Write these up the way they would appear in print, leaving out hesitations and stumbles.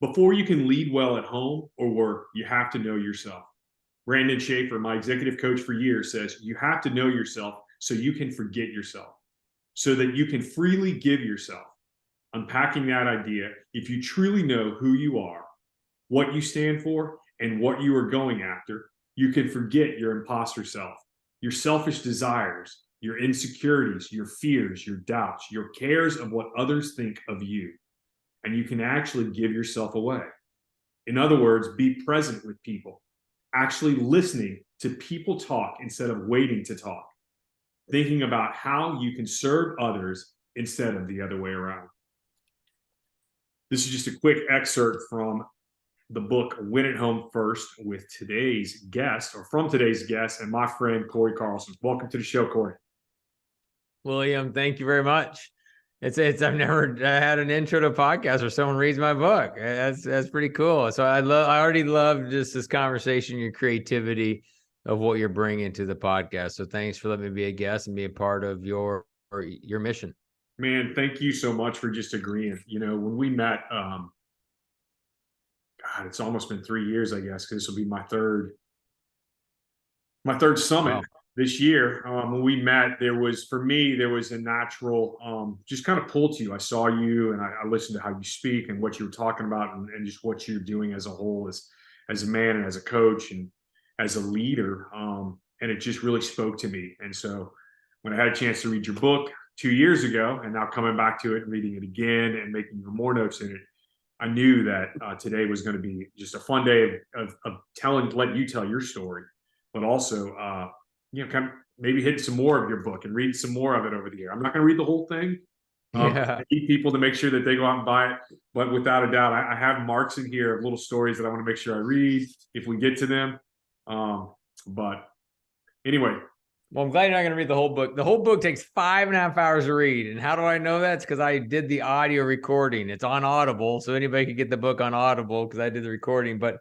Before you can lead well at home or work, you have to know yourself. Brandon Schaefer, my executive coach for years, says you have to know yourself so you can forget yourself, so that you can freely give yourself. Unpacking that idea, if you truly know who you are, what you stand for, and what you are going after, you can forget your imposter self, your selfish desires, your insecurities, your fears, your doubts, your cares of what others think of you. And you can actually give yourself away. In other words, be present with people, actually listening to people talk instead of waiting to talk, thinking about how you can serve others instead of the other way around. This is just a quick excerpt from the book Win at Home First with today's guest, or from today's guest, and my friend Cory Carlson. Welcome to the show, Cory. William, thank you very much. I've never had an intro to a podcast where someone reads my book. That's pretty cool. So I already love just this conversation, your creativity of what you're bringing to the podcast. So thanks for letting me be a guest and be a part of your mission. Man, thank you so much for just agreeing. You know, when we met, God, it's almost been 3 years, I guess, because this will be my third summit. Wow. This year, when we met, there was a natural just kind of pull to you. I saw you and I listened to how you speak and what you were talking about and just what you're doing as a whole, as a man and as a coach and as a leader. And it just really spoke to me. And so when I had a chance to read your book 2 years ago and now coming back to it and reading it again and making even more notes in it, I knew that today was going to be just a fun day of letting you tell your story, but also, kind of maybe hit some more of your book and read some more of it over the year. I'm not going to read the whole thing. I need people to make sure that they go out and buy it. But without a doubt, I have marks in here of little stories that I want to make sure I read if we get to them. But anyway. Well, I'm glad you're not going to read the whole book. The whole book takes 5.5 hours to read. And how do I know that? It's because I did the audio recording. It's on Audible, so anybody could get the book on Audible because I did the recording. But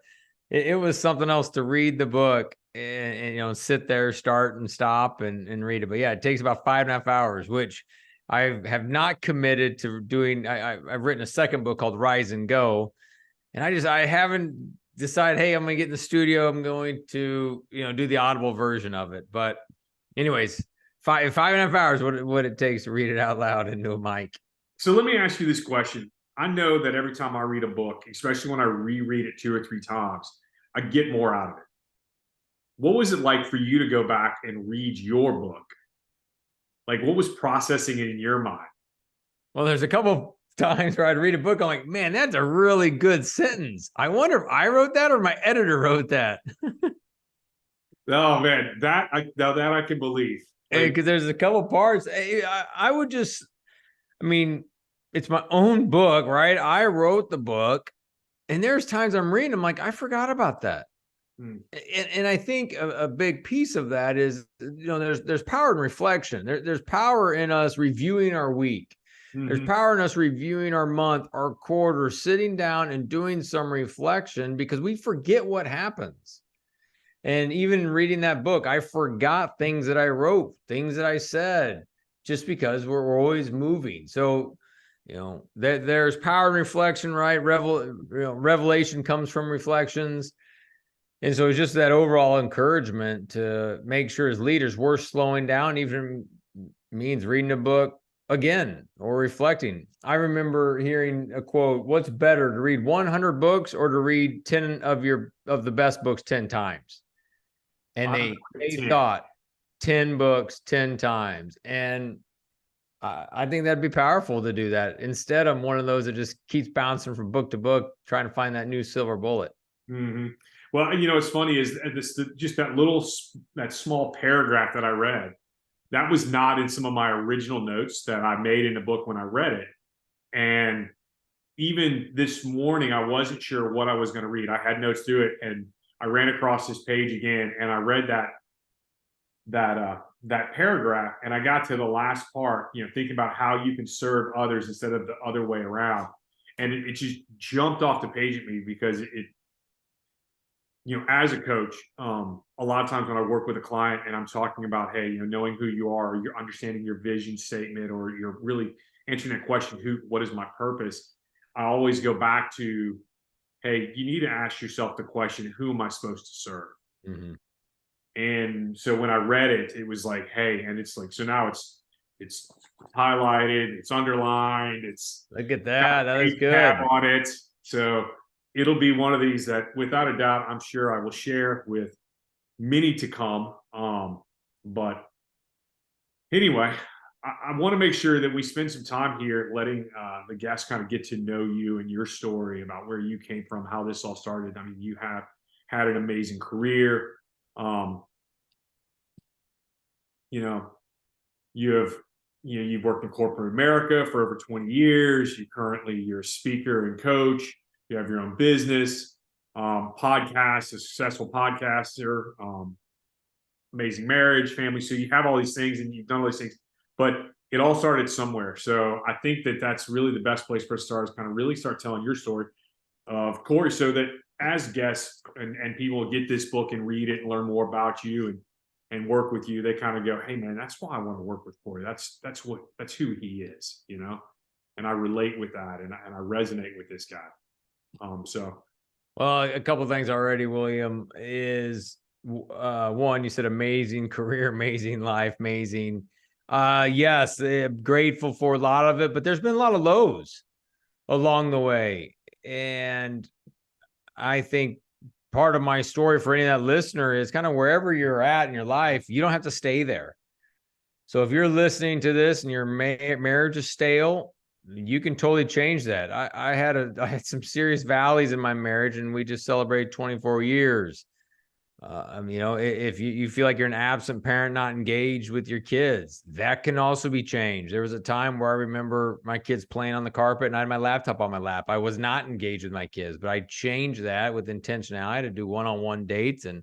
it was something else to read the book and sit there, start and stop and read it. But yeah, it takes about 5.5 hours, which I have not committed to doing. I've written a second book called Rise and Go, and I haven't decided, hey, I'm going to get in the studio. I'm going to, do the Audible version of it. But anyways, 5.5 hours, what it takes to read it out loud into a mic. So let me ask you this question. I know that every time I read a book, especially when I reread it 2 or 3 times, I get more out of it. What was it like for you to go back and read your book? Like, what was processing it in your mind? Well, there's a couple times where I'd read a book, I'm like, man, that's a really good sentence. I wonder if I wrote that or my editor wrote that. Oh man, that I can believe. Because there's a couple parts. It's my own book, right? I wrote the book, and there's times I'm reading, I'm like, I forgot about that. And I think a big piece of that is, there's power in reflection. There's power in us reviewing our week. Mm-hmm. There's power in us reviewing our month, our quarter, sitting down and doing some reflection because we forget what happens. And even reading that book, I forgot things that I wrote, things that I said, just because we're always moving. So, there's power in reflection, right? Revelation comes from reflections. And so it's just that overall encouragement to make sure as leaders, we're slowing down, even means reading a book again or reflecting. I remember hearing a quote, what's better, to read 100 books or to read 10 of the best books 10 times? And they thought 10 books 10 times. And I think that'd be powerful to do that. Instead, I'm one of those that just keeps bouncing from book to book, trying to find that new silver bullet. Mm-hmm. Well, what's funny is that small paragraph that I read, that was not in some of my original notes that I made in the book when I read it. And even this morning, I wasn't sure what I was going to read. I had notes through it, and I ran across this page again, and I read that paragraph, and I got to the last part, thinking about how you can serve others instead of the other way around. And it just jumped off the page at me because as a coach, a lot of times when I work with a client and I'm talking about, hey, knowing who you are, or you're understanding your vision statement, or you're really answering that question, what is my purpose? I always go back to hey, you need to ask yourself the question, who am I supposed to serve? Mm-hmm. And so when I read it, it was like, hey, and it's like, so now it's highlighted, it's underlined, it's Look at got that. a That was page tab good. on it. So it'll be one of these that, without a doubt, I'm sure I will share with many to come. But anyway, I want to make sure that we spend some time here letting the guests kind of get to know you and your story about where you came from, how this all started. I mean, you have had an amazing career. Um, you know, you've worked in corporate America for over 20 years. You're a speaker and coach. You have your own business, podcast, a successful podcaster, amazing marriage, family. So you have all these things and you've done all these things, but it all started somewhere. So I think that that's really the best place for us to start, is kind of really start telling your story of Cory, so that as guests and people get this book and read it and learn more about you and work with you, they kind of go, hey man, that's why I want to work with Cory. That's who he is, and I relate with that. And I resonate with this guy. Well, a couple of things already, William, is one, you said amazing career, amazing life, amazing. Yes, grateful for a lot of it, but there's been a lot of lows along the way. And I think part of my story for any of that listener is kind of wherever you're at in your life, you don't have to stay there. So if you're listening to this and your marriage is stale, you can totally change that. I had some serious valleys in my marriage, and we just celebrated 24 years. If you feel like you're an absent parent, not engaged with your kids, that can also be changed. There was a time where I remember my kids playing on the carpet and I had my laptop on my lap. I was not engaged with my kids, but I changed that with intentionality to do one-on-one dates and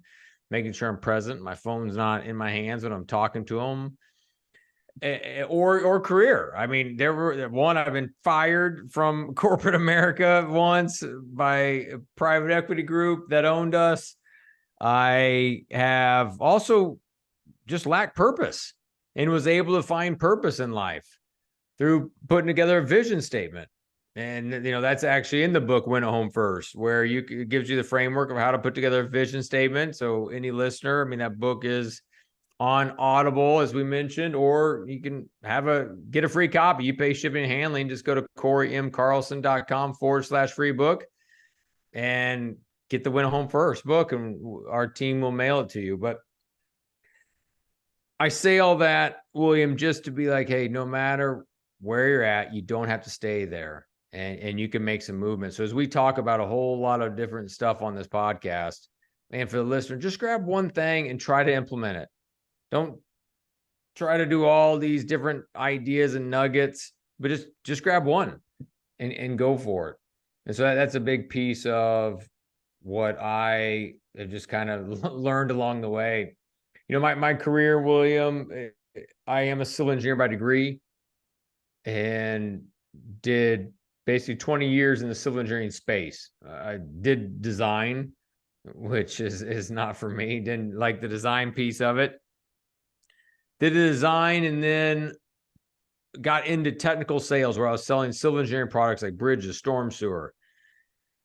making sure I'm present. My phone's not in my hands when I'm talking to them. Or career. I mean, I've been fired from corporate America once by a private equity group that owned us. I have also just lacked purpose and was able to find purpose in life through putting together a vision statement. And, that's actually in the book, Win at Home First, where it gives you the framework of how to put together a vision statement. So any listener, that book is on Audible, as we mentioned, or you can get a free copy. You pay shipping and handling. Just go to CoryMCarlson.com/free book and get the Win at Home First book, and our team will mail it to you. But I say all that, William, just to be like, hey, no matter where you're at, you don't have to stay there, and you can make some movement. So as we talk about a whole lot of different stuff on this podcast, and for the listener, just grab one thing and try to implement it. Don't try to do all these different ideas and nuggets, but just grab one and go for it. And so that's a big piece of what I have just kind of learned along the way. My career, William, I am a civil engineer by degree and did basically 20 years in the civil engineering space. I did design, which is not for me. Didn't like the design piece of it. Did the design and then got into technical sales, where I was selling civil engineering products like bridges, storm sewer,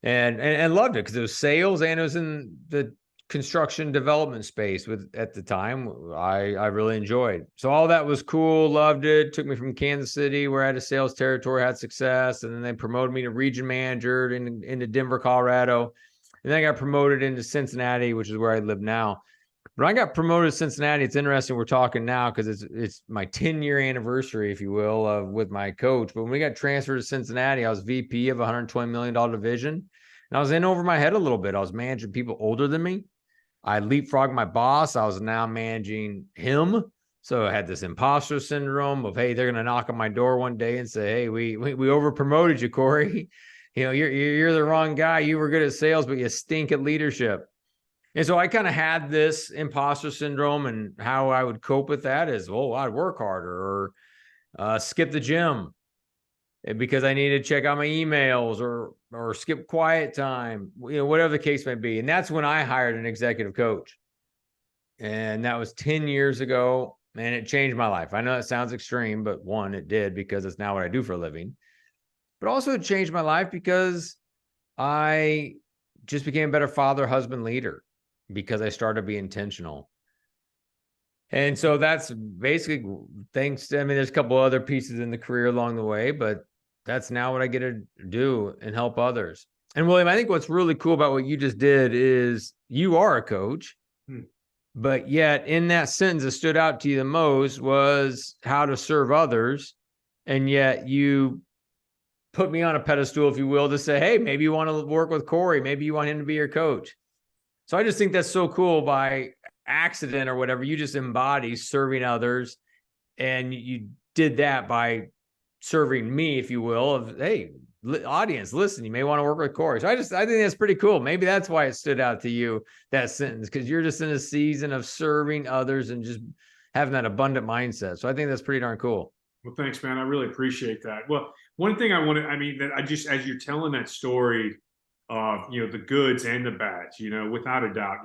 and loved it because it was sales and it was in the construction development space at the time I really enjoyed. So all that was cool, loved it. Took me from Kansas City, where I had a sales territory, had success, and then they promoted me to region manager into Denver, Colorado. And then I got promoted into Cincinnati, which is where I live now. When I got promoted to Cincinnati, it's interesting we're talking now because it's my 10-year anniversary, if you will, with my coach. But when we got transferred to Cincinnati, I was VP of a $120 million division. And I was in over my head a little bit. I was managing people older than me. I leapfrogged my boss. I was now managing him. So I had this imposter syndrome of, hey, they're going to knock on my door one day and say, hey, we over promoted you, Cory. You're the wrong guy. You were good at sales, but you stink at leadership. And so I kind of had this imposter syndrome, and how I would cope with that is, I'd work harder or skip the gym because I needed to check out my emails or skip quiet time, whatever the case may be. And that's when I hired an executive coach. And that was 10 years ago, and it changed my life. I know it sounds extreme, but one, it did, because it's now what I do for a living. But also it changed my life because I just became a better father, husband, leader because I started to be intentional. And so that's basically thanks to, I mean, there's a couple other pieces in the career along the way, but that's now what I get to do and help others. And William, I think what's really cool about what you just did is you are a coach, but yet in that sentence that stood out to you the most was how to serve others. And yet you put me on a pedestal, if you will, to say, hey, maybe you want to work with Cory. Maybe you want him to be your coach. So I just think that's so cool. By accident or whatever, you just embody serving others. And you did that by serving me, if you will, of, hey, audience, listen, you may want to work with Cory. So I think that's pretty cool. Maybe that's why it stood out to you, that sentence, because you're just in a season of serving others and just having that abundant mindset. So I think that's pretty darn cool. Well, thanks, man. I really appreciate that. Well, one thing that I just, as you're telling that story of, the goods and the bads, without a doubt,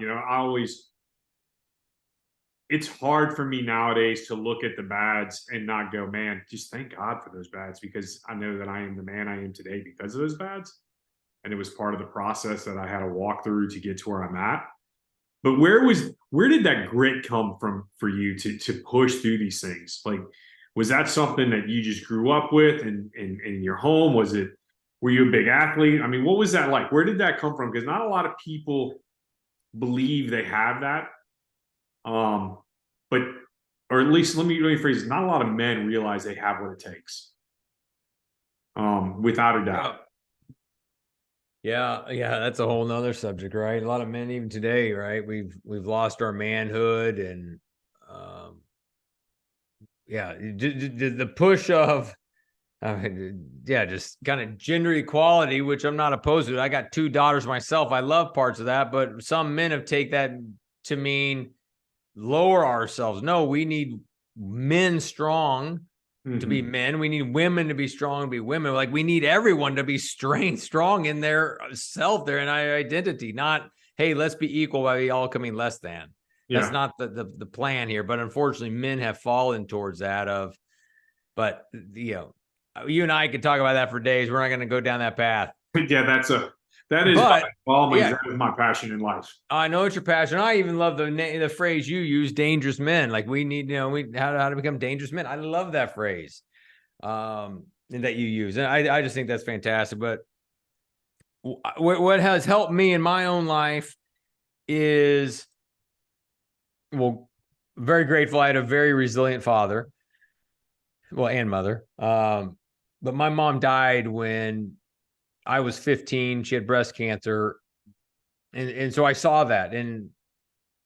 it's hard for me nowadays to look at the bads and not go, man, just thank God for those bads, because I know that I am the man I am today because of those bads. And it was part of the process that I had to walk through to get to where I'm at. But where did that grit come from for you to push through these things? Like, was that something that you just grew up with in your home? Were you a big athlete? I mean, what was that like? Where did that come from? Because not a lot of people believe they have that. Or at least let me rephrase it. Not a lot of men realize they have what it takes. Without a doubt. Yeah, that's a whole nother subject, right? A lot of men, even today, right? We've lost our manhood, and the push of just kind of gender equality, which I'm not opposed to. I got 2 daughters myself. I love parts of that, but some men have taken that to mean lower ourselves. No, we need men strong to be men. We need women to be strong to be women. Like, we need everyone to be strong in their self, their identity. Not, hey, let's be equal by we all coming less than. Yeah. That's not the plan here. But unfortunately, men have fallen towards that but you and I could talk about that for days. We're not going to go down that path. Yeah, that is my passion in life. I know it's your passion. I even love the phrase you use, dangerous men. Like, we need, how to become dangerous men. I love that phrase that you use. And I just think that's fantastic. But what has helped me in my own life is, very grateful. I had a very resilient father, and mother. But my mom died when I was 15. She had breast cancer. And so I saw that, and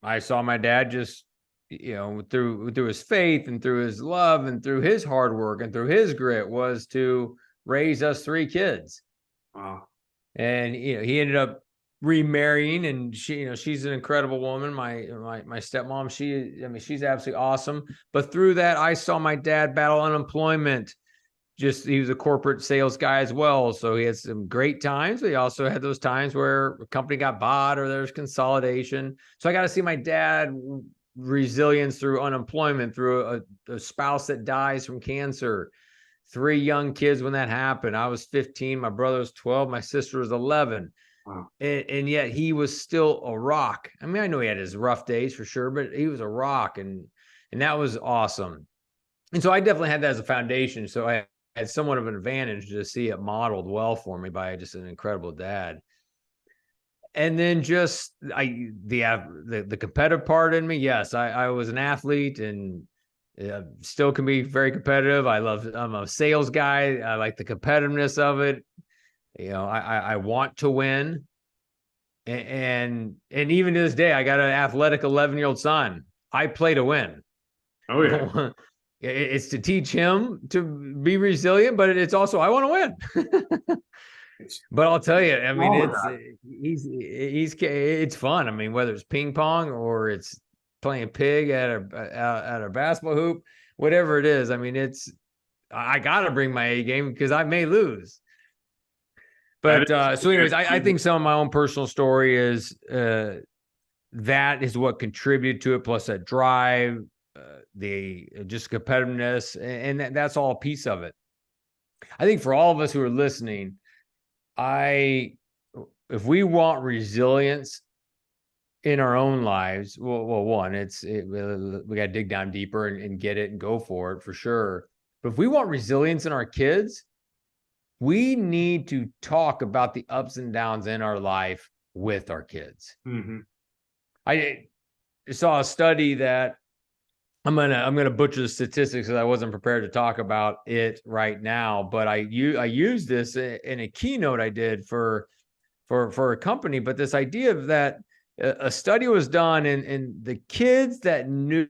I saw my dad just, through his faith and through his love and through his hard work and through his grit, was to raise us 3 kids. Wow. And, he ended up remarrying, and she's an incredible woman. My stepmom, she's absolutely awesome. But through that, I saw my dad battle unemployment. He was a corporate sales guy as well. So he had some great times, but he also had those times where a company got bought or there's consolidation. So I got to see my dad resilience through unemployment, through a spouse that dies from cancer, 3 young kids when that happened. I was 15, my brother was 12, my sister was 11. Wow. And yet he was still a rock. I mean, I know he had his rough days for sure, but he was a rock, and that was awesome. And so I definitely had that as a foundation. So I had somewhat of an advantage to see it modeled well for me by just an incredible dad. And then just the competitive part in me. Yes, I was an athlete, and still can be very competitive. I'm a sales guy. I like the competitiveness of it. I want to win. And even to this day, I got an athletic 11-year-old son. I play to win. Oh yeah. It's to teach him to be resilient, but it's also, I want to win. But I'll tell you, I mean, it's fun. I mean, whether it's ping pong or it's playing pig at a basketball hoop, whatever it is. I mean, I got to bring my A game because I may lose. But so anyways, I think some of my own personal story is that is what contributed to it, plus that drive, the just competitiveness, and that's all a piece of it. I think for all of us who are listening, if we want resilience in our own lives, well, one, we got to dig down deeper and get it and go for it for sure. But if we want resilience in our kids, we need to talk about the ups and downs in our life with our kids. Mm-hmm. I saw a study that I'm gonna butcher the statistics because I wasn't prepared to talk about it right now, but I used this in a keynote I did for a company. But this idea of that a study was done, and the kids that knew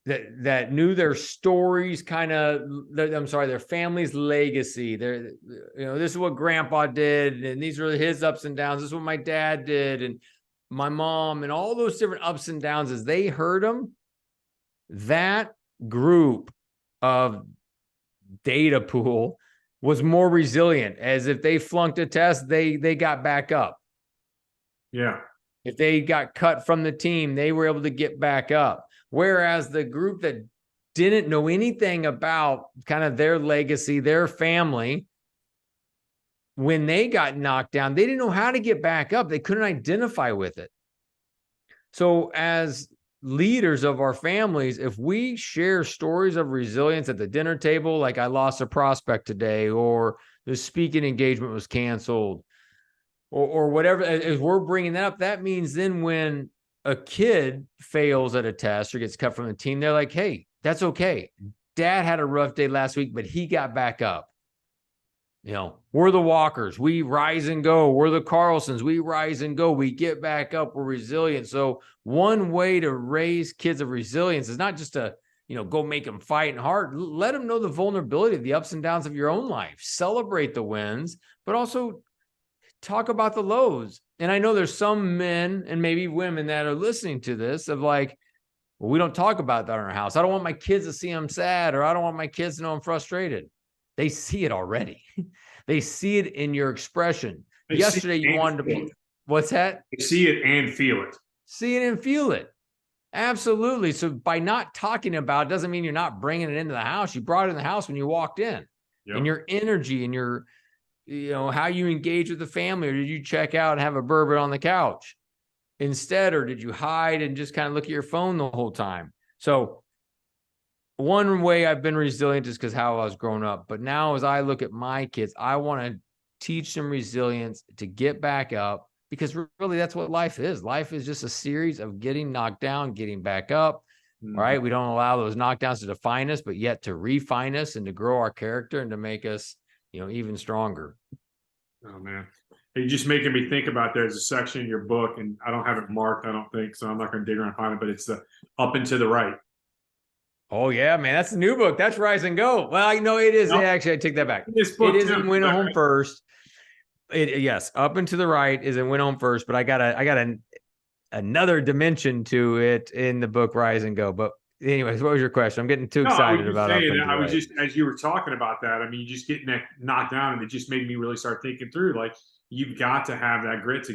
their stories, their family's legacy. This is what grandpa did, and these are his ups and downs. This is what my dad did, and my mom, and all those different ups and downs. As they heard them, that group of data pool was more resilient. As if they flunked a test, they got back up. Yeah. If they got cut from the team, they were able to get back up. Whereas the group that didn't know anything about kind of their legacy, their family, when they got knocked down, they didn't know how to get back up. They couldn't identify with it. So as leaders of our families, if we share stories of resilience at the dinner table, like I lost a prospect today, or the speaking engagement was canceled, or whatever, as we're bringing that up, that means then when a kid fails at a test or gets cut from the team, they're like, hey, that's okay. Dad had a rough day last week, but he got back up. We're the Walkers. We rise and go. We're the Carlsons. We rise and go. We get back up. We're resilient. So one way to raise kids of resilience is not just to, go make them fight and hard. Let them know the vulnerability, the ups and downs of your own life. Celebrate the wins, but also talk about the lows. And I know there's some men and maybe women that are listening to this of like, well, we don't talk about that in our house. I don't want my kids to see I'm sad, or I don't want my kids to know I'm frustrated. They see it already. They see it in your expression. Yesterday, you wanted to, what's that? They see it and feel it. See it and feel it. Absolutely. So by not talking about it doesn't mean you're not bringing it into the house. You brought it in the house when you walked in. Yep. And your energy and your, how you engage with the family, or did you check out and have a bourbon on the couch instead, or did you hide and just kind of look at your phone the whole time? So one way I've been resilient is because how I was growing up. But now as I look at my kids, I want to teach them resilience to get back up, because really that's what life is. Life is just a series of getting knocked down, getting back up, right? We don't allow those knockdowns to define us, but yet to refine us and to grow our character and to make us, even stronger. Oh, man. You're just making me think about, there's a section in your book, and I don't have it marked, I don't think, so I'm not going to dig around and find it, but it's the up and to the right. Oh, yeah, man. That's the new book. That's Rise and Go. Well, I know it is. Nope. Actually, I take that back. This book it is in Win Home right? First. Yes, Up and to the Right is in Win Home First, but I got another dimension to it in the book Rise and Go. But anyways, what was your question? I'm getting too excited about it. I was just, as you were talking about that, I mean, you just getting knocked down, and it just made me really start thinking through, like, you've got to have that grit to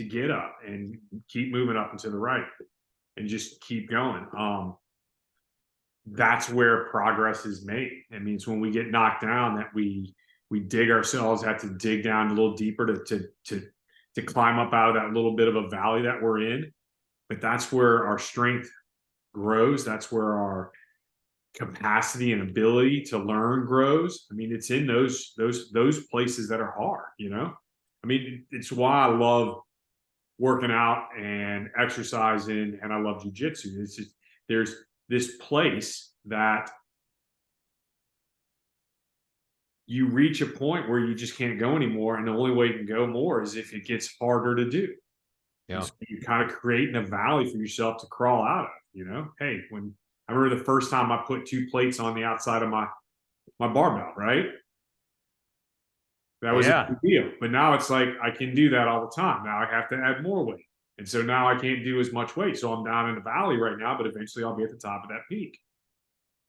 get up and keep moving up and to the right and just keep going. That's where progress is made. It means when we get knocked down, that we dig ourselves, have to dig down a little deeper to climb up out of that little bit of a valley that we're in. But that's where our strength grows. That's where our capacity and ability to learn grows. I mean, it's in those places that are hard, I mean, it's why I love working out and exercising, and I love jujitsu. It's just, there's this place that you reach a point where you just can't go anymore, and the only way you can go more is if it gets harder to do. Yeah. So you kind of creating a valley for yourself to crawl out of. Hey, when I remember the first time I put 2 plates on the outside of my barbell, right? That was a big deal. But now it's like I can do that all the time. Now I have to add more weight. And so now I can't do as much weight. So I'm down in the valley right now, but eventually I'll be at the top of that peak.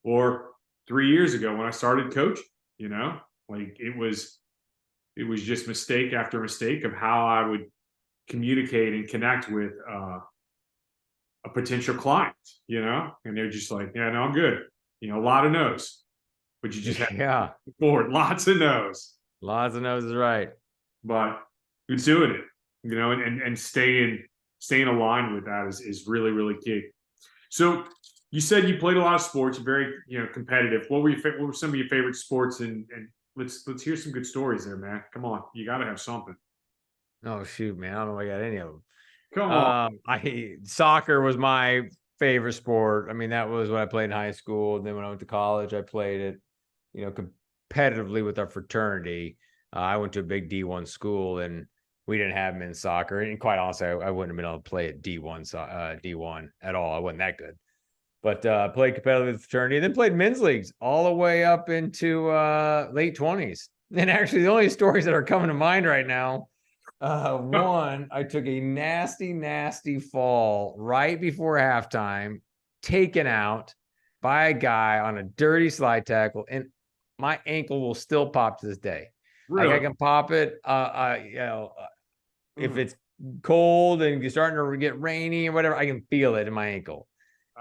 Or 3 years ago when I started coaching, like it was just mistake after mistake of how I would communicate and connect with a potential client, and they're just like, yeah, no, I'm good. A lot of no's, but you just have to forward lots of no's. Lots of no's is right. but it's doing it, and staying aligned with that is really, really key. So you said you played a lot of sports, very, competitive. What were some of your favorite sports? And let's hear some good stories there, man. Come on. You got to have something. Oh shoot, man. I don't know if I got any of them. Come on. Soccer was my favorite sport. I mean, that was what I played in high school. And then when I went to college, I played it, competitively with our fraternity. I went to a big D1 school, and we didn't have men's soccer. And quite honestly, I wouldn't have been able to play at D1 at all. I wasn't that good. But played competitively with fraternity, and then played men's leagues all the way up into late 20s. And actually, the only stories that are coming to mind right now, one, I took a nasty fall right before halftime, taken out by a guy on a dirty slide tackle, and my ankle will still pop to this day. Really? Like I can pop it, if it's cold and you're starting to get rainy or whatever, I can feel it in my ankle.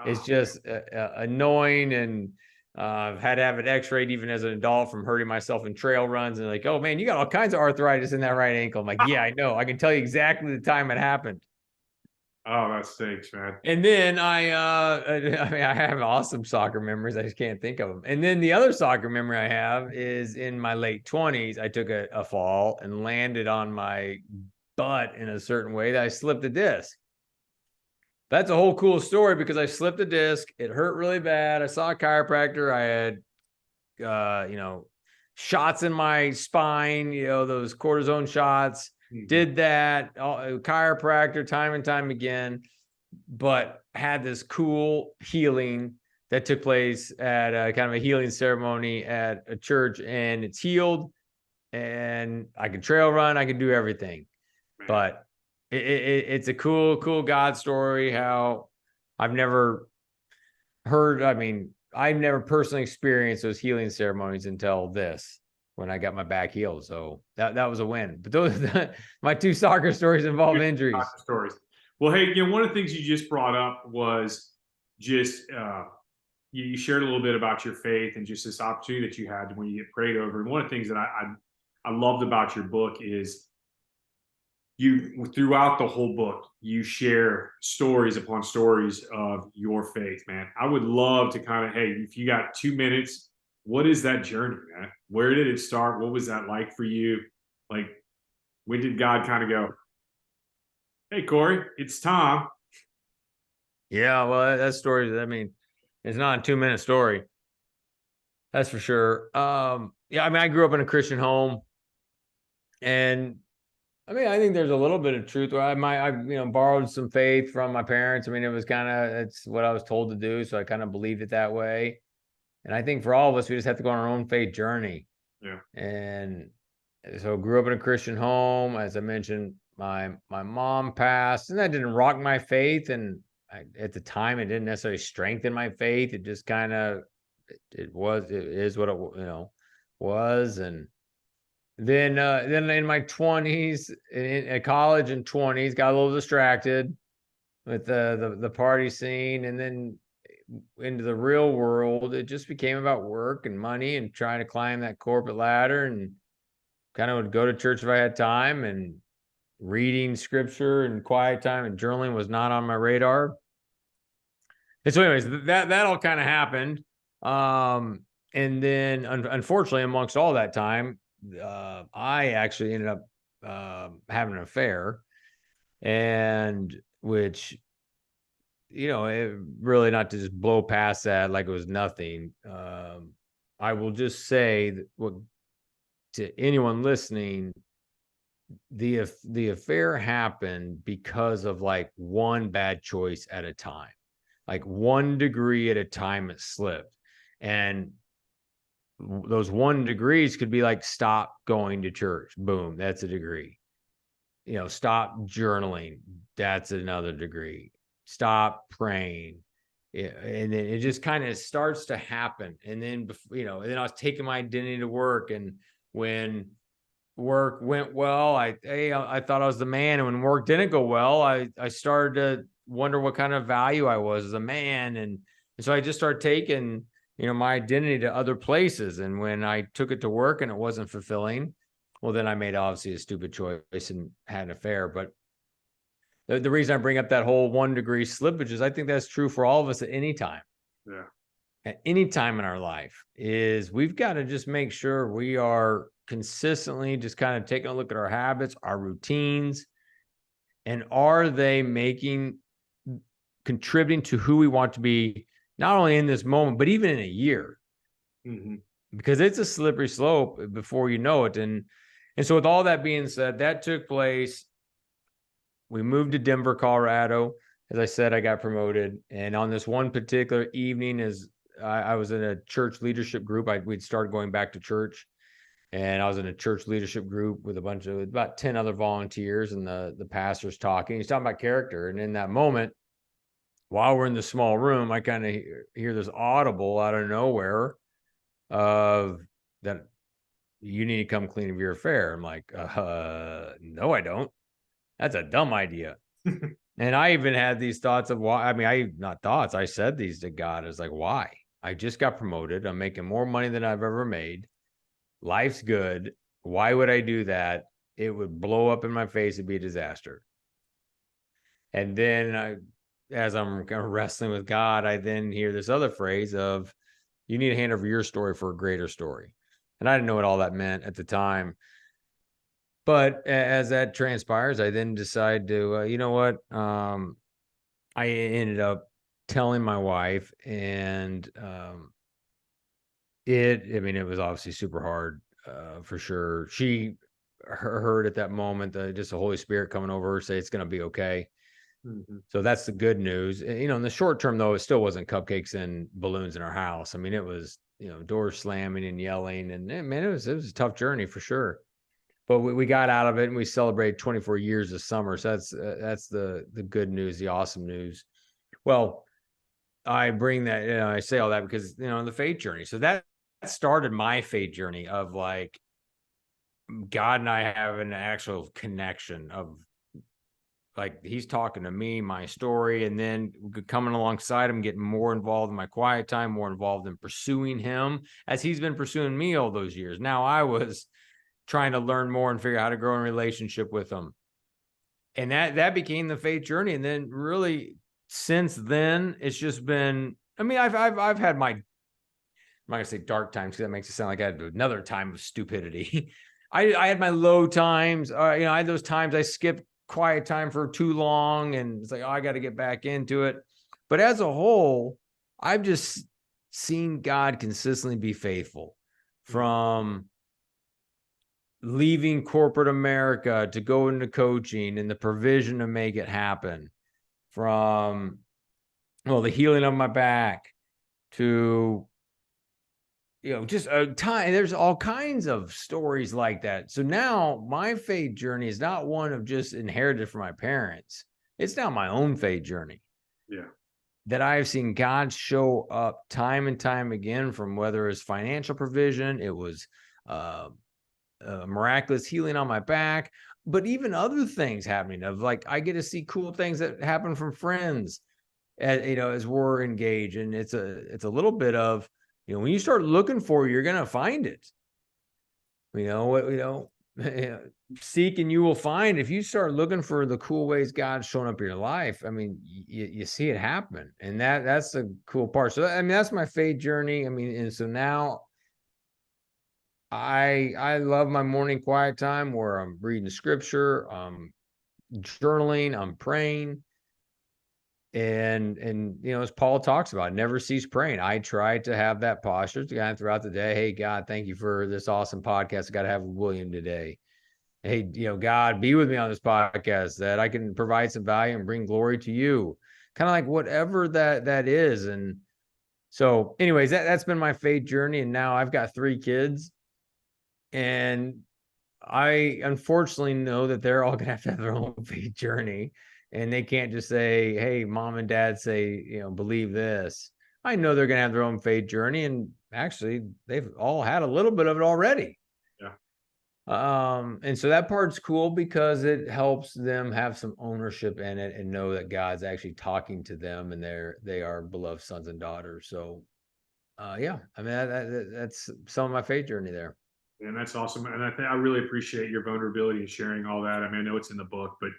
It's just annoying, and I've had to have it x-rayed even as an adult from hurting myself in trail runs. And like, oh man, you got all kinds of arthritis in that right ankle. I'm like, yeah, I know. I can tell you exactly the time it happened. Oh, that stinks, man. And then I have awesome soccer memories. I just can't think of them. And then the other soccer memory I have is in my late 20s. I took a fall and landed on my butt in a certain way that I slipped a disc. That's a whole cool story because I slipped a disc. It hurt really bad. I saw a chiropractor. I had, shots in my spine, those cortisone shots. Did that, chiropractor time and time again, but had this cool healing that took place at kind of a healing ceremony at a church, and it's healed, and I can trail run. I can do everything, but it's a cool God story. How I've never heard. I mean, I've never personally experienced those healing ceremonies until this, when I got my back healed. So that was a win. But those my two soccer stories involve injuries. Stories. Well, hey, one of the things you just brought up was just you shared a little bit about your faith and just this opportunity that you had when you get prayed over. And one of the things that I loved about your book is you, throughout the whole book, you share stories upon stories of your faith, man. I would love to kind of, hey, if you got 2 minutes, what is that journey, man? Where did it start? What was that like for you? Like, when did God kind of go, hey, Cory, it's time? Yeah, well, that story, I mean, it's not a 2-minute story. That's for sure. Yeah, I mean, I grew up in a Christian home, and I mean, I think there's a little bit of truth where I borrowed some faith from my parents. I mean, it was it's what I was told to do. So I kind of believed it that way. And I think for all of us, we just have to go on our own faith journey. Yeah. And so grew up in a Christian home. As I mentioned, my mom passed, and that didn't rock my faith. And at the time, it didn't necessarily strengthen my faith. It just kind of, it is what it, was. And then in my 20s, at college and 20s, got a little distracted with the party scene. And then into the real world, it just became about work and money and trying to climb that corporate ladder, and kind of would go to church if I had time, and reading scripture and quiet time and journaling was not on my radar. And so anyways, that all kind of happened. And then unfortunately, amongst all that time, I actually ended up having an affair, and which, it really, not to just blow past that like it was nothing. I will just say that to anyone listening, the affair happened because of like one bad choice at a time, like 1 degree at a time it slipped. And those 1 degrees could be like, stop going to church. Boom. That's a degree. Stop journaling. That's another degree. Stop praying. And then it just kind of starts to happen. And then, and then I was taking my identity to work. And when work went well, I thought I was the man. And when work didn't go well, I started to wonder what kind of value I was as a man. And so I just started taking, my identity to other places. And when I took it to work and it wasn't fulfilling, Well, then I made obviously a stupid choice and had an affair. But the reason I bring up that whole 1 degree slippage is I think that's true for all of us at any time. Yeah. At any time in our life is we've got to just make sure we are consistently just kind of taking a look at our habits, our routines, and are they contributing to who we want to be, not only in this moment, but even in a year, because it's a slippery slope before you know it. And so with all that being said, that took place. We moved to Denver, Colorado. As I said, I got promoted. And on this one particular evening, as I was in a church leadership group, we'd started going back to church, and I was in a church leadership group with about 10 other volunteers, and the pastor's talking. He's talking about character. And in that moment, while we're in the small room, I kind of hear this audible out of nowhere of that you need to come clean of your affair. I'm like, no, I don't. That's a dumb idea. And I even had these thoughts of why. I mean, I said these to God. It's like, why? I just got promoted. I'm making more money than I've ever made. Life's good. Why would I do that? It would blow up in my face. It'd be a disaster. And then as I'm kind of wrestling with God, I then hear this other phrase of, you need to hand over your story for a greater story. And I didn't know what all that meant at the time. But as that transpires, I then decide to, you know what? I ended up telling my wife, and it was obviously super hard for sure. She heard at that moment just the Holy Spirit coming over her, say it's going to be okay. So that's the good news. In the short term, though, it still wasn't cupcakes and balloons in our house. I mean, it was, doors slamming and yelling, and man, it was a tough journey for sure. But we got out of it, and we celebrated 24 years this summer. So that's the good news, the awesome news. Well, I bring that, I say all that because, the faith journey. So that started my faith journey of like God and I have an actual connection of like he's talking to me, my story, and then coming alongside him, getting more involved in my quiet time, more involved in pursuing him as he's been pursuing me all those years. Now I was trying to learn more and figure out how to grow in relationship with him. And that became the faith journey. And then really since then, it's just been, I mean, I've had my, I'm not gonna say dark times because that makes it sound like I had another time of stupidity. I had my low times. I had those times I skipped quiet time for too long, and it's like, oh, I got to get back into it. But as a whole, I've just seen God consistently be faithful, from leaving corporate America to go into coaching and the provision to make it happen, from the healing of my back to just a time. There's all kinds of stories like that. So now my faith journey is not one of just inherited from my parents. It's now my own faith journey. Yeah. That I've seen God show up time and time again, from whether it's financial provision, it was miraculous healing on my back, but even other things happening of like, I get to see cool things that happen from friends, as we're engaged. And it's a little bit of, when you start looking for it, you're going to find it. Seek and you will find. If you start looking for the cool ways God's showing up in your life, I mean, you see it happen. And that's the cool part. So, I mean, that's my faith journey. I mean, and so now I love my morning quiet time where I'm reading scripture, I'm journaling, I'm praying. And as Paul talks about, never cease praying. I try to have that posture to God throughout the day. Hey, God, thank you for this awesome podcast I got to have with William today. Hey, God, be with me on this podcast that I can provide some value and bring glory to you. Kind of like whatever that is. And so anyways, that's been my faith journey. And now I've got 3 kids, and I unfortunately know that they're all going to have their own faith journey. And they can't just say, hey, mom and dad say, believe this. I know they're going to have their own faith journey. And actually, they've all had a little bit of it already. Yeah. And so that part's cool because it helps them have some ownership in it and know that God's actually talking to them and they are beloved sons and daughters. So, yeah, I mean, that's some of my faith journey there. And that's awesome. And I really appreciate your vulnerability and sharing all that. I mean, I know it's in the book, but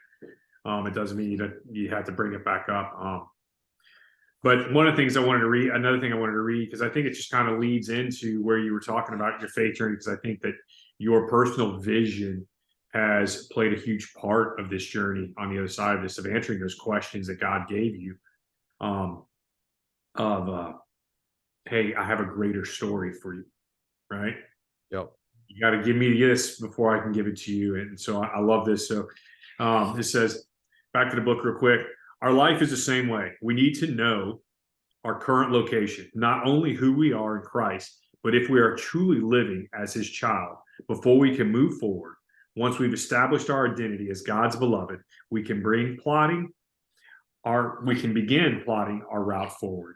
it doesn't mean you have to bring it back up. But one of the things I wanted to read, another thing I wanted to read, because I think it just kind of leads into where you were talking about your faith journey, because I think that your personal vision has played a huge part of this journey on the other side of this, of answering those questions that God gave you. Hey, I have a greater story for you, right? Yep. You got to give me this before I can give it to you. And so I love this. So it says, back to the book real quick. Our life is the same way. We need to know our current location, not only who we are in Christ, but if we are truly living as his child before we can move forward. Once we've established our identity as God's beloved, we can begin plotting our route forward.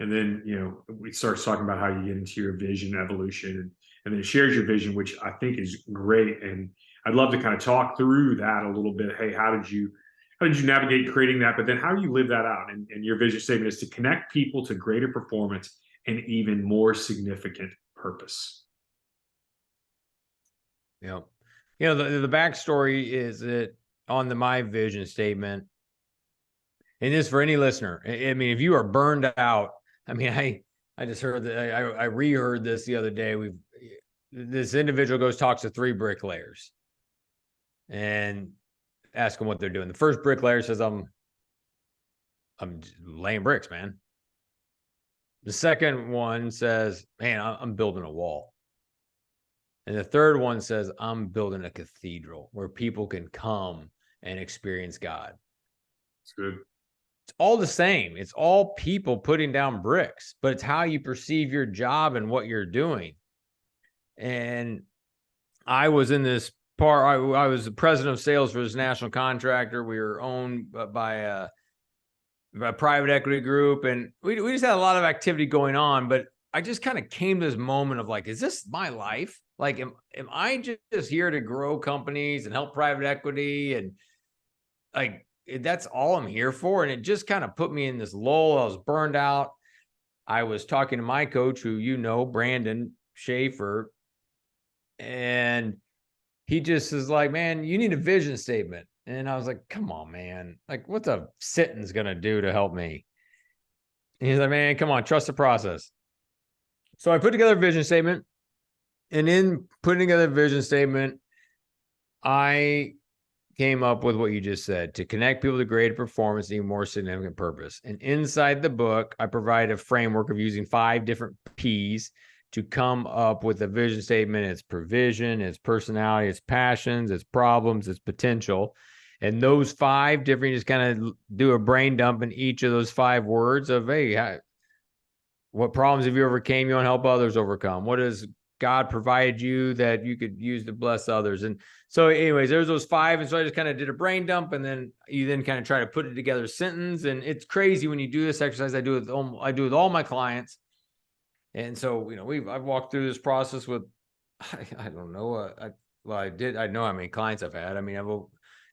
And then, we start talking about how you get into your vision evolution, and then it shares your vision, which I think is great. And I'd love to kind of talk through that a little bit. Hey, how did you navigate creating that? But then how do you live that out? And your vision statement is to connect people to greater performance and even more significant purpose. Yeah. The backstory is that on my vision statement, and this for any listener, I mean, if you are burned out, I mean, I just heard that I reheard this the other day. This individual talks to 3 bricklayers and ask them what they're doing. The first bricklayer says, I'm laying bricks, man. The second one says, man, I'm building a wall. And the third one says, I'm building a cathedral where people can come and experience God. It's good. It's all the same. It's all people putting down bricks, but it's how you perceive your job and what you're doing. And I was in this part. I was the president of sales for this national contractor. We were owned by a private equity group, and we just had a lot of activity going on. But I just kind of came to this moment of like, is this my life? Like, am I just here to grow companies and help private equity? And like, that's all I'm here for. And it just kind of put me in this lull. I was burned out. I was talking to my coach, who Brandon Schaefer, and he just is like, man, you need a vision statement. And I was like, come on, man. Like, what's a sentence going to do to help me? And he's like, man, come on, trust the process. So I put together a vision statement. And in putting together a vision statement, I came up with what you just said, to connect people to greater performance and even more significant purpose. And inside the book, I provide a framework of using 5 different P's to come up with a vision statement. It's provision, it's personality, it's passions, it's problems, it's potential. And those 5 different, you just kind of do a brain dump in each of those 5 words of, hey, what problems have you overcame you want to help others overcome? What has God provided you that you could use to bless others? And so anyways, there's those 5. And so I just kind of did a brain dump, and then you kind of try to put it together a sentence. And it's crazy when you do this exercise. I do it with all my clients. And so, I've walked through this process with, I don't know. I know how many clients I've had. I mean, I've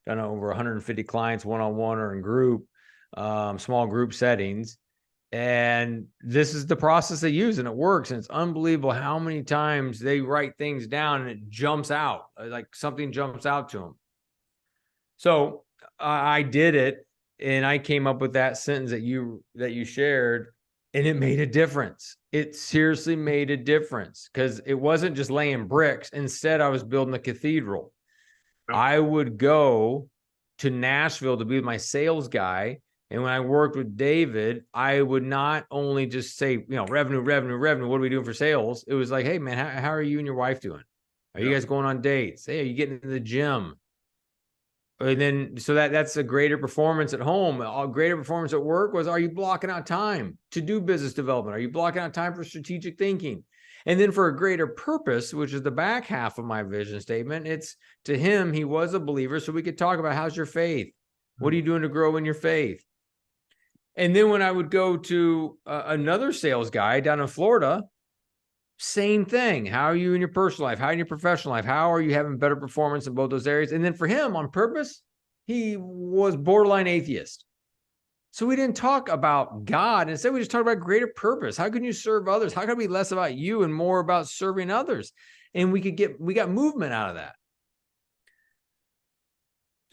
done over 150 clients one-on-one or in group, small group settings. And this is the process they use, and it works. And it's unbelievable how many times they write things down and it jumps out, like something jumps out to them. So I did it, and I came up with that sentence that you shared, and it made a difference. It seriously made a difference, because it wasn't just laying bricks. Instead, I was building a cathedral. I would go to Nashville to be with my sales guy. And when I worked with David, I would not only just say, revenue. What are we doing for sales? It was like, hey, man, how are you and your wife doing? Are you guys going on dates? Hey, are you getting into the gym? And then, so that's a greater performance at home. A greater performance at work was, are you blocking out time to do business development? Are you blocking out time for strategic thinking? And then for a greater purpose, which is the back half of my vision statement, it's to him, he was a believer. So we could talk about, how's your faith? What are you doing to grow in your faith? And then when I would go to another sales guy down in Florida, same thing. How are you in your personal life? How are you in your professional life? How are you having better performance in both those areas? And then for him, on purpose, he was borderline atheist. So we didn't talk about God. Instead, we just talked about greater purpose. How can you serve others? How can it be less about you and more about serving others? and we got movement out of that.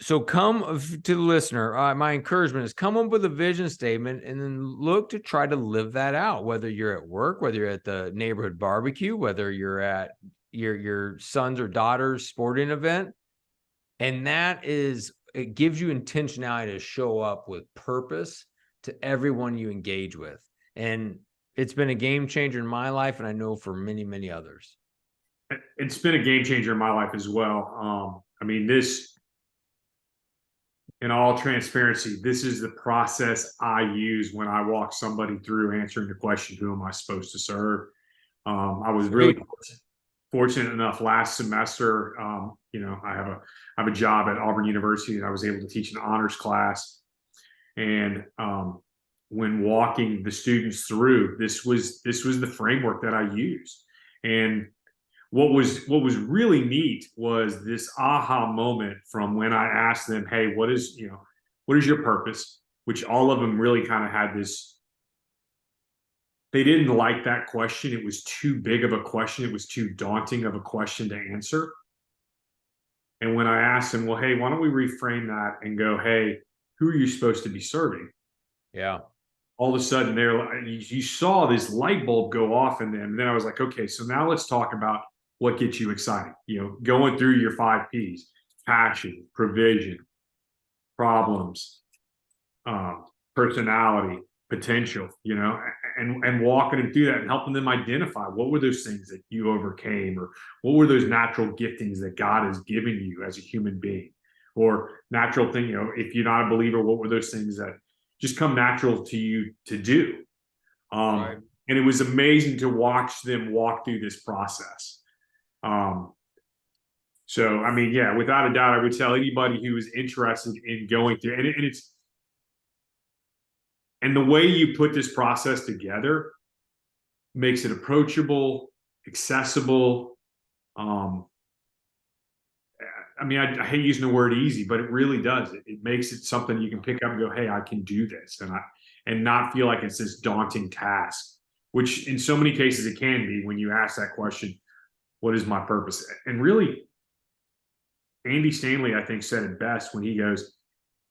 So come to the listener, my encouragement is come up with a vision statement and then look to try to live that out, whether you're at work, whether you're at the neighborhood barbecue, whether you're at your son's or daughter's sporting event. And it gives you intentionality to show up with purpose to everyone you engage with. And it's been a game changer in my life, and I know for many, many others. It's been a game changer in my life as well. I mean, this, in all transparency, this is the process I use when I walk somebody through answering the question, who am I supposed to serve? I was really fortunate enough last semester. I have a job at Auburn University, and I was able to teach an honors class. And when walking the students through, this was the framework that I used. And what was really neat was this aha moment from when I asked them, hey, what is your purpose? Which all of them really kind of had this, they didn't like that question. It was too big of a question. It was too daunting of a question to answer. And when I asked them, well, hey, why don't we reframe that and go, hey, who are you supposed to be serving? Yeah. All of a sudden, you saw this light bulb go off in them. And then I was like, okay, so now let's talk about what gets you excited. Going through your 5 Ps: passion, provision, problems, personality, potential, and walking them through that and helping them identify what were those things that you overcame, or what were those natural giftings that God has given you as a human being, or natural thing, if you're not a believer, what were those things that just come natural to you to do? Right. And it was amazing to watch them walk through this process. So, I mean, yeah, without a doubt, I would tell anybody who is interested in going through, and the way you put this process together makes it approachable, accessible. I mean, I hate using the word easy, but it really does. It makes it something you can pick up and go, hey, I can do this, and not feel like it's this daunting task, which in so many cases it can be when you ask that question, what is my purpose? And really, Andy Stanley, I think, said it best when he goes,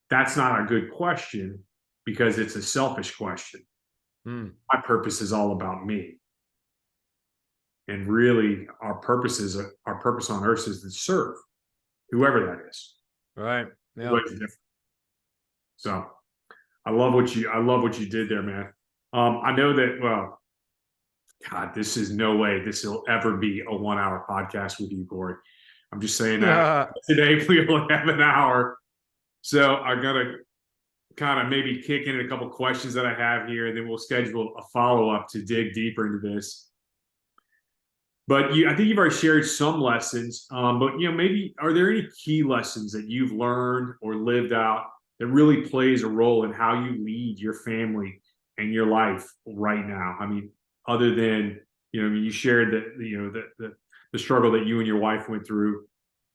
that's not a good question because it's a selfish question. My purpose is all about me. And really, our purpose on earth is to serve whoever that is. Right. Yeah. So I love what you did there, man. I know that, well, God, this is no way this will ever be a 1-hour podcast with you, Cory. I'm just saying that today we will have an hour. So I'm going to kind of maybe kick in a couple questions that I have here, and then we'll schedule a follow-up to dig deeper into this. But I think you've already shared some lessons, but maybe are there any key lessons that you've learned or lived out that really plays a role in how you lead your family and your life right now? I mean, other than you shared that the struggle that you and your wife went through,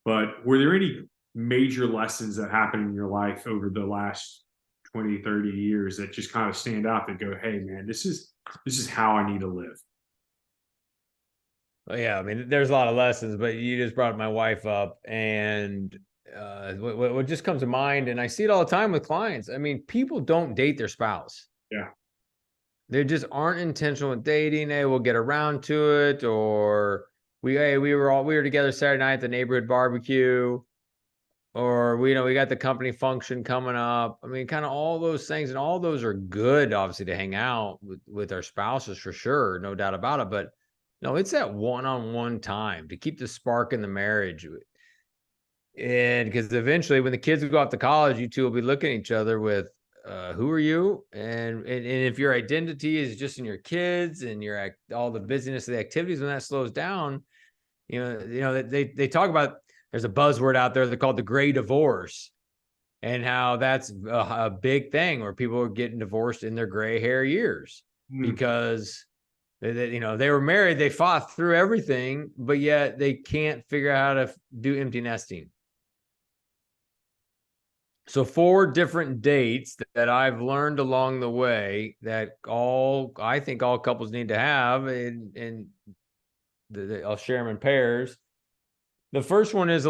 but were there any major lessons that happened in your life over the last 20, 30 years that just kind of stand out that go, hey, man, this is how I need to live? Well, yeah, I mean, there's a lot of lessons, but you just brought my wife up, and what just comes to mind, and I see it all the time with clients. I mean, people don't date their spouse. Yeah. They just aren't intentional with dating. Hey, we'll get around to it, or we were together Saturday night at the neighborhood barbecue, or we got the company function coming up. I mean, kind of all those things, and all those are good, obviously, to hang out with our spouses for sure, no doubt about it. But no, it's that one-on-one time to keep the spark in the marriage. And because eventually when the kids go off to college, you two will be looking at each other with, who are you? And if your identity is just in your kids and all the busyness of the activities, when that slows down, they talk about, there's a buzzword out there, they're called the gray divorce, and how that's a big thing where people are getting divorced in their gray hair years because they were married, they fought through everything, but yet they can't figure out how to do empty nesting. So 4 different dates that I've learned along the way that I think all couples need to have, and I'll share them in pairs. The first one is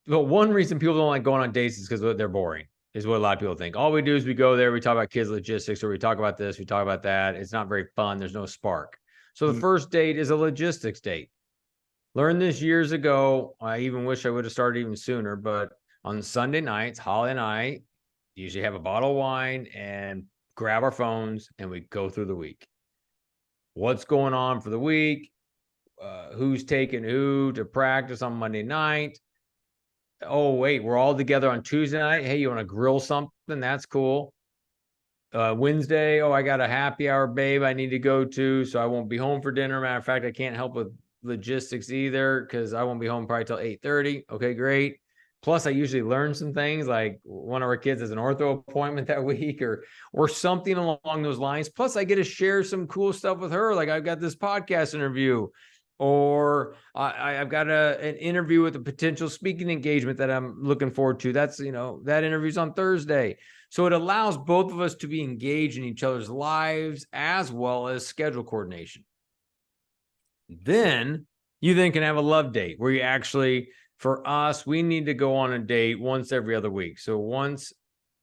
one reason people don't like going on dates is because they're boring, is what a lot of people think. All we do is we go there, we talk about kids' logistics, or we talk about this, we talk about that. It's not very fun. There's no spark. So the first date is a logistics date. Learned this years ago. I even wish I would have started even sooner, but on Sunday nights, Holly and I usually have a bottle of wine and grab our phones and we go through the week. What's going on for the week? Who's taking who to practice on Monday night? Oh, wait, we're all together on Tuesday night. Hey, you want to grill something? That's cool. Wednesday, oh, I got a happy hour, babe, I need to go to, so I won't be home for dinner. Matter of fact, I can't help with logistics either because I won't be home probably till 8:30. Okay, great. Plus, I usually learn some things, like one of our kids has an ortho appointment that week or something along those lines. Plus, I get to share some cool stuff with her. Like I've got this podcast interview, or I've got an interview with a potential speaking engagement that I'm looking forward to. That's, that interview's on Thursday. So it allows both of us to be engaged in each other's lives as well as schedule coordination. Then you can have a love date where you actually, for us, we need to go on a date once every other week. So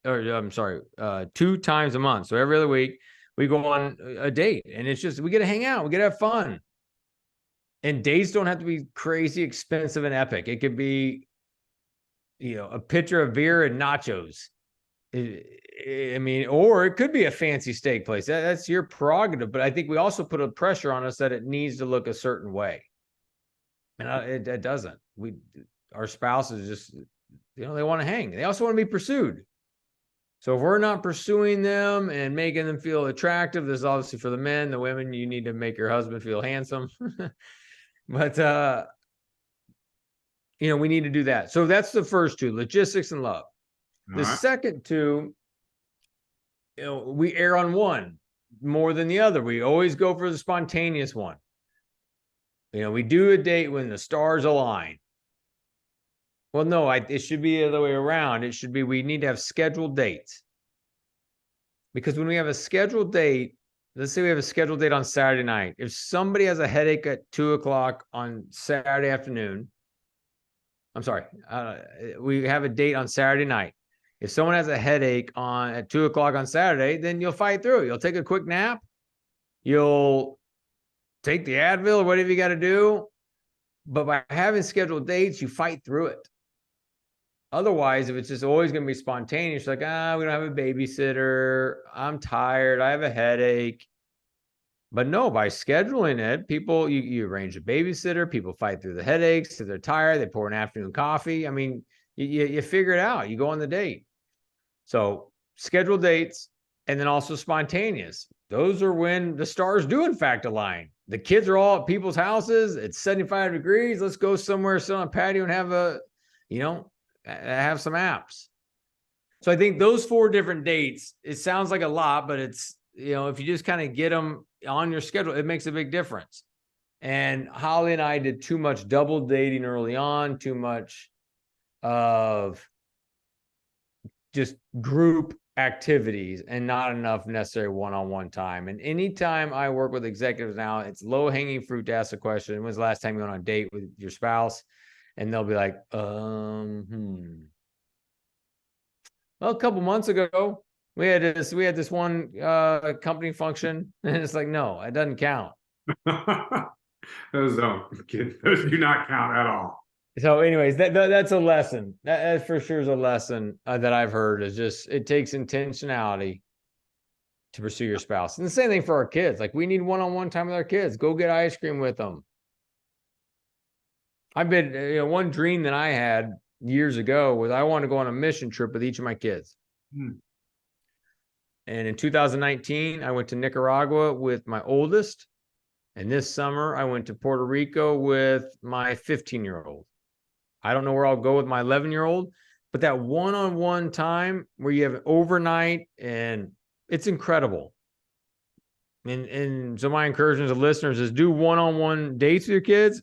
2 times a month. So every other week we go on a date, and it's just, we get to hang out. We get to have fun. And dates don't have to be crazy expensive and epic. It could be, a pitcher of beer and nachos. Or it could be a fancy steak place. That's your prerogative. But I think we also put a pressure on us that it needs to look a certain way. And it doesn't. Our spouses just, they want to hang. They also want to be pursued. So if we're not pursuing them and making them feel attractive, this is obviously for the men. The women, you need to make your husband feel handsome. But, we need to do that. So that's the first two, logistics and love. The second two, we err on one more than the other. We always go for the spontaneous one. We do a date when the stars align. Well, no, it should be the other way around. It should be, we need to have scheduled dates. Because when we have a scheduled date, let's say we have a scheduled date on Saturday night. If somebody has a headache at 2:00 on Saturday afternoon, we have a date on Saturday night. If someone has a headache at 2:00 on Saturday, then you'll fight through it. You'll take a quick nap. You'll take the Advil or whatever you got to do. But by having scheduled dates, you fight through it. Otherwise, if it's just always going to be spontaneous, like, we don't have a babysitter, I'm tired, I have a headache. But no, by scheduling it, people, you arrange a babysitter, people fight through the headaches because they're tired, they pour an afternoon coffee. You figure it out. You go on the date. So scheduled dates, and then also spontaneous. Those are when the stars do in fact align. The kids are all at people's houses. It's 75 degrees. Let's go somewhere, sit on a patio and have have some apps. So I think those 4 different dates, it sounds like a lot, but it's, if you just kind of get them on your schedule, it makes a big difference. And Holly and I did too much double dating early on, too much of just group activities and not enough necessary one-on-one time. And anytime I work with executives now, it's low-hanging fruit to ask the question, when's the last time you went on a date with your spouse? And they'll be like, well, a couple months ago, we had this one company function, and it's like, no, it doesn't count. Those do not count at all. So anyways, that's a lesson. That for sure is a lesson that I've heard, is just, it takes intentionality to pursue your spouse. And the same thing for our kids. Like, we need one-on-one time with our kids. Go get ice cream with them. I've been, one dream that I had years ago was I wanted to go on a mission trip with each of my kids. And in 2019, I went to Nicaragua with my oldest. And this summer, I went to Puerto Rico with my 15-year-old. I don't know where I'll go with my 11-year-old, but that one-on-one time where you have overnight, and it's incredible. And so my encouragement to listeners is do one-on-one dates with your kids,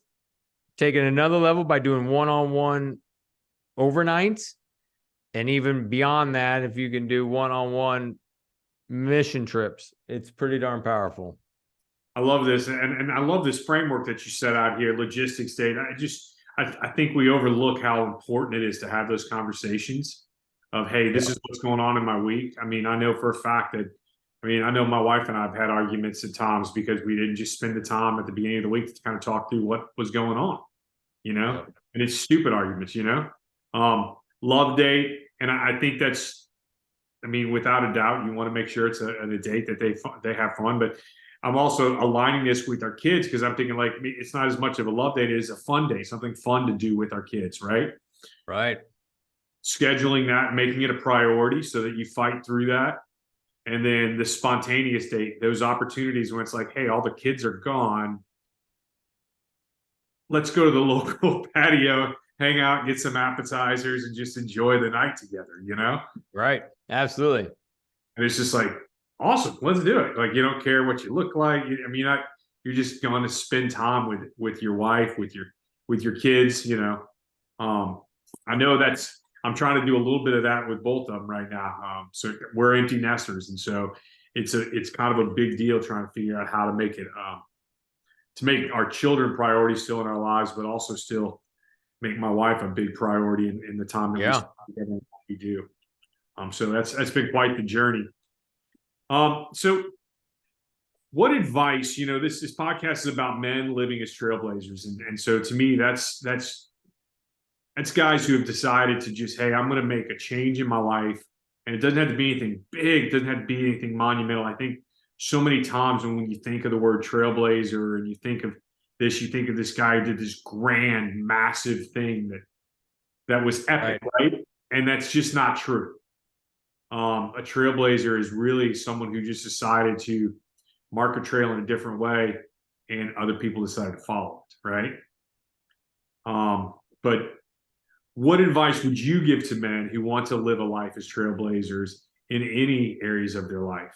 take it another level by doing one-on-one overnights. And even beyond that, if you can do one-on-one mission trips, it's pretty darn powerful. I love this. And I love this framework that you set out here, logistics state. I think we overlook how important it is to have those conversations of, hey, this is what's going on in my week. I mean, I know for a fact that, I know my wife and I have had arguments at times because we didn't just spend the time at the beginning of the week to kind of talk through what was going on, and it's stupid arguments, love date. And I think that's, without a doubt, you want to make sure it's a date that they have fun. But I'm also aligning this with our kids because I'm thinking, like, it's not as much of a love date as a fun day, something fun to do with our kids, right? Right. Scheduling that, making it a priority so that you fight through that. And then the spontaneous date, those opportunities when it's like, hey, all the kids are gone. Let's go to the local patio, hang out, get some appetizers, and just enjoy the night together, Right. Absolutely. And it's just like, awesome, let's do it. Like, you don't care what you look like. You're just going to spend time with your wife, with your kids. I know I'm trying to do a little bit of that with both of them right now. So we're empty nesters, and so it's kind of a big deal trying to figure out how to make it to make our children priority still in our lives, but also still make my wife a big priority in the time that we do. So that's been quite the journey. So what advice, this podcast is about men living as trailblazers. And so to me, that's guys who have decided to just, hey, I'm going to make a change in my life. And it doesn't have to be anything big. It doesn't have to be anything monumental. I think so many times when you think of the word trailblazer and you think of this, you think of this guy who did this grand, massive thing that was epic, right? And that's just not true. A trailblazer is really someone who just decided to mark a trail in a different way, and other people decided to follow it, right? But what advice would you give to men who want to live a life as trailblazers in any areas of their life?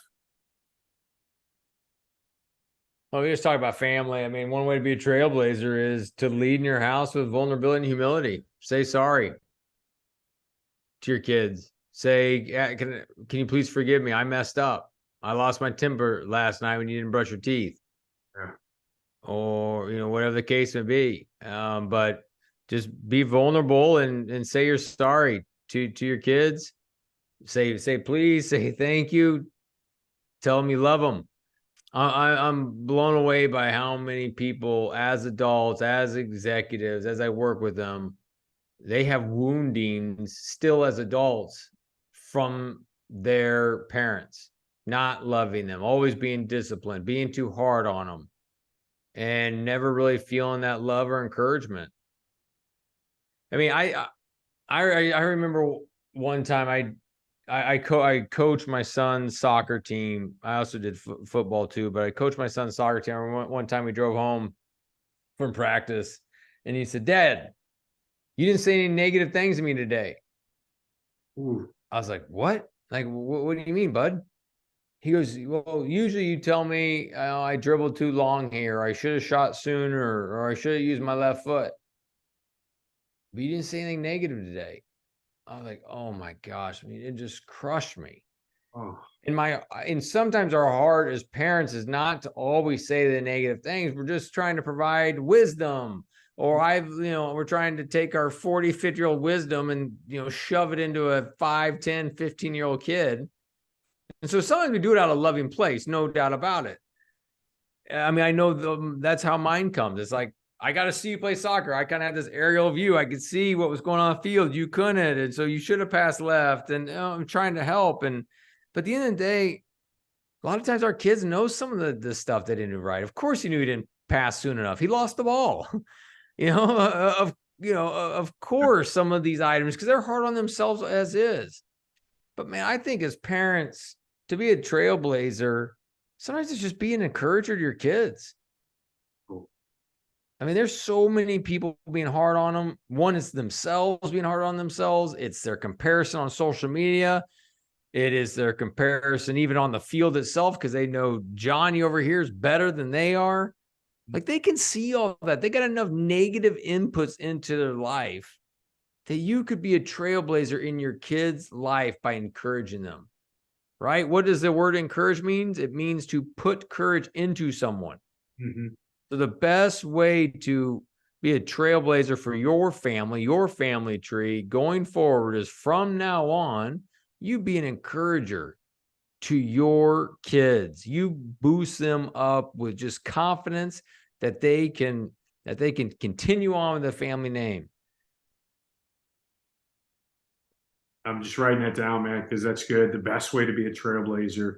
Well, we just talk about family. One way to be a trailblazer is to lead in your house with vulnerability and humility. Say sorry to your kids. Say, can you please forgive me? I messed up. I lost my temper last night when you didn't brush your teeth. Yeah. Or, whatever the case may be. But just be vulnerable and say you're sorry to your kids. Say please, say thank you. Tell them you love them. I'm blown away by how many people, as adults, as executives, as I work with them, they have woundings still as adults from their parents, not loving them, always being disciplined, being too hard on them, and never really feeling that love or encouragement. I remember one time I coached my son's soccer team. I also did football too, but I coached my son's soccer team. One time we drove home from practice, and he said, "Dad, you didn't say any negative things to me today." Ooh. I was like, "What? Like, what do you mean, bud?" He goes, "Well, usually you tell me I dribbled too long here, I should have shot sooner, or I should have used my left foot. But you didn't say anything negative today." I was like, "Oh my gosh!" It just crushed me. Oh. And sometimes our heart as parents is not to always say the negative things. We're just trying to provide wisdom. Or we're trying to take our 40, 50-year-old wisdom and, shove it into a 5, 10, 15-year-old kid. And so sometimes we do it out of a loving place, no doubt about it. I know that's how mine comes. It's like, I got to see you play soccer. I kind of had this aerial view. I could see what was going on the field. You couldn't. And so you should have passed left. And I'm trying to help. But at the end of the day, a lot of times our kids know some of the stuff they didn't do right. Of course, he knew he didn't pass soon enough. He lost the ball. Of course, some of these items, because they're hard on themselves as is. But man, I think as parents, to be a trailblazer, sometimes it's just be an encourager to your kids. There's so many people being hard on them. One is themselves being hard on themselves. It's their comparison on social media. It is their comparison even on the field itself, because they know Johnny over here is better than they are. Like, they can see all that. They got enough negative inputs into their life that you could be a trailblazer in your kid's life by encouraging them, right? What does the word encourage means? It means to put courage into someone. Mhm. So the best way to be a trailblazer for your family tree going forward is from now on, you be an encourager to your kids. You boost them up with just confidence that they can continue on with the family name. I'm just writing that down, man, because that's good. The best way to be a trailblazer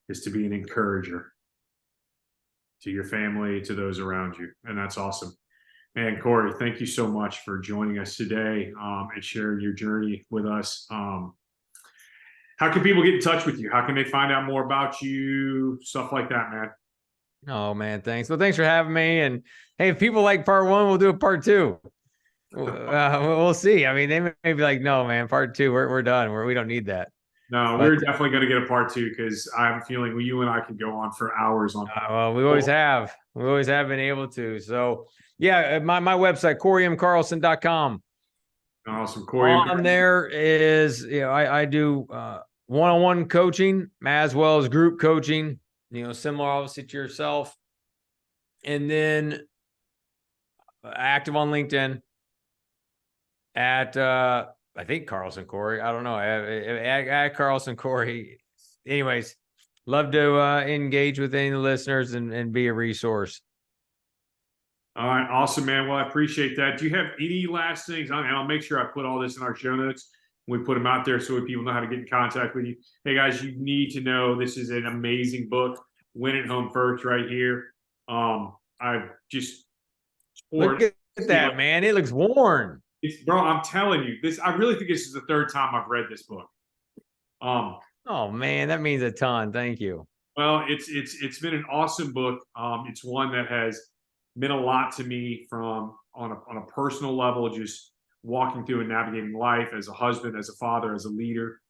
is to be an encourager to your family, to those around you. And that's awesome. And Cory, thank you so much for joining us today and sharing your journey with us. How can people get in touch with you? How can they find out more about you? Stuff like that, man. Oh man, thanks. Well, thanks for having me. And hey, if people like part one, we'll do a part two. We'll see. I mean, they may be like, "No, man, part two, we're done. We don't need that." No, But we're definitely going to get a part two because I'm feeling you and I could go on for hours on. well, we always have. We always have been able to. So, yeah, my website, CoryMCarlson.com. Awesome, Cory. On there is, I do one-on-one coaching as well as group coaching. Similar obviously to yourself, and then active on LinkedIn at I think Carlson Cory. I don't know. At Carlson Cory. Anyways, love to engage with any of the listeners and be a resource. All right, awesome, man. Well, I appreciate that. Do you have any last things? And I'll make sure I put all this in our show notes. We put them out there so people know how to get in contact with you. Hey, guys, you need to know this is an amazing book. Win it home first, right here. I just look at that, man. It looks worn. Bro, I'm telling you, this. I really think this is the third time I've read this book. Oh man, that means a ton. Thank you. Well, it's been an awesome book. It's one that has meant a lot to me from on a personal level, just walking through and navigating life as a husband, as a father, as a leader.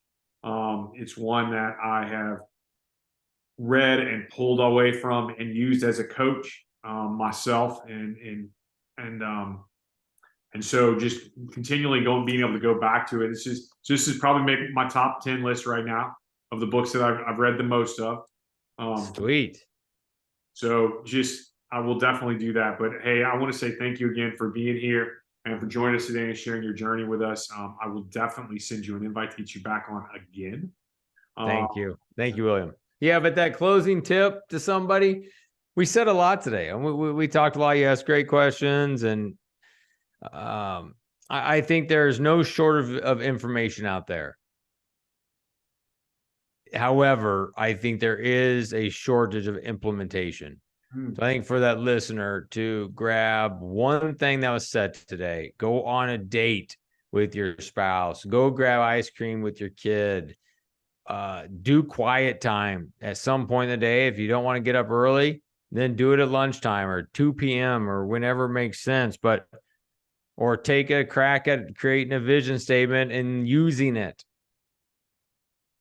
It's one that I have read and pulled away from and used as a coach myself, and so just continually being able to go back to it. This is probably making my top 10 list right now of the books that I've read the most of. Sweet. So I will definitely do that. But hey, I want to say thank you again for being here and for joining us today and sharing your journey with us. I will definitely send you an invite to get you back on again. Thank you. Thank you, William. Yeah, but that closing tip to somebody, we said a lot today. And we talked a lot. You asked great questions. And I think there's no shortage of information out there. However, I think there is a shortage of implementation. So I think for that listener to grab one thing that was said today, go on a date with your spouse, go grab ice cream with your kid, do quiet time at some point in the day. If you don't want to get up early, then do it at lunchtime or 2 p.m. or whenever it makes sense. Or take a crack at creating a vision statement and using it.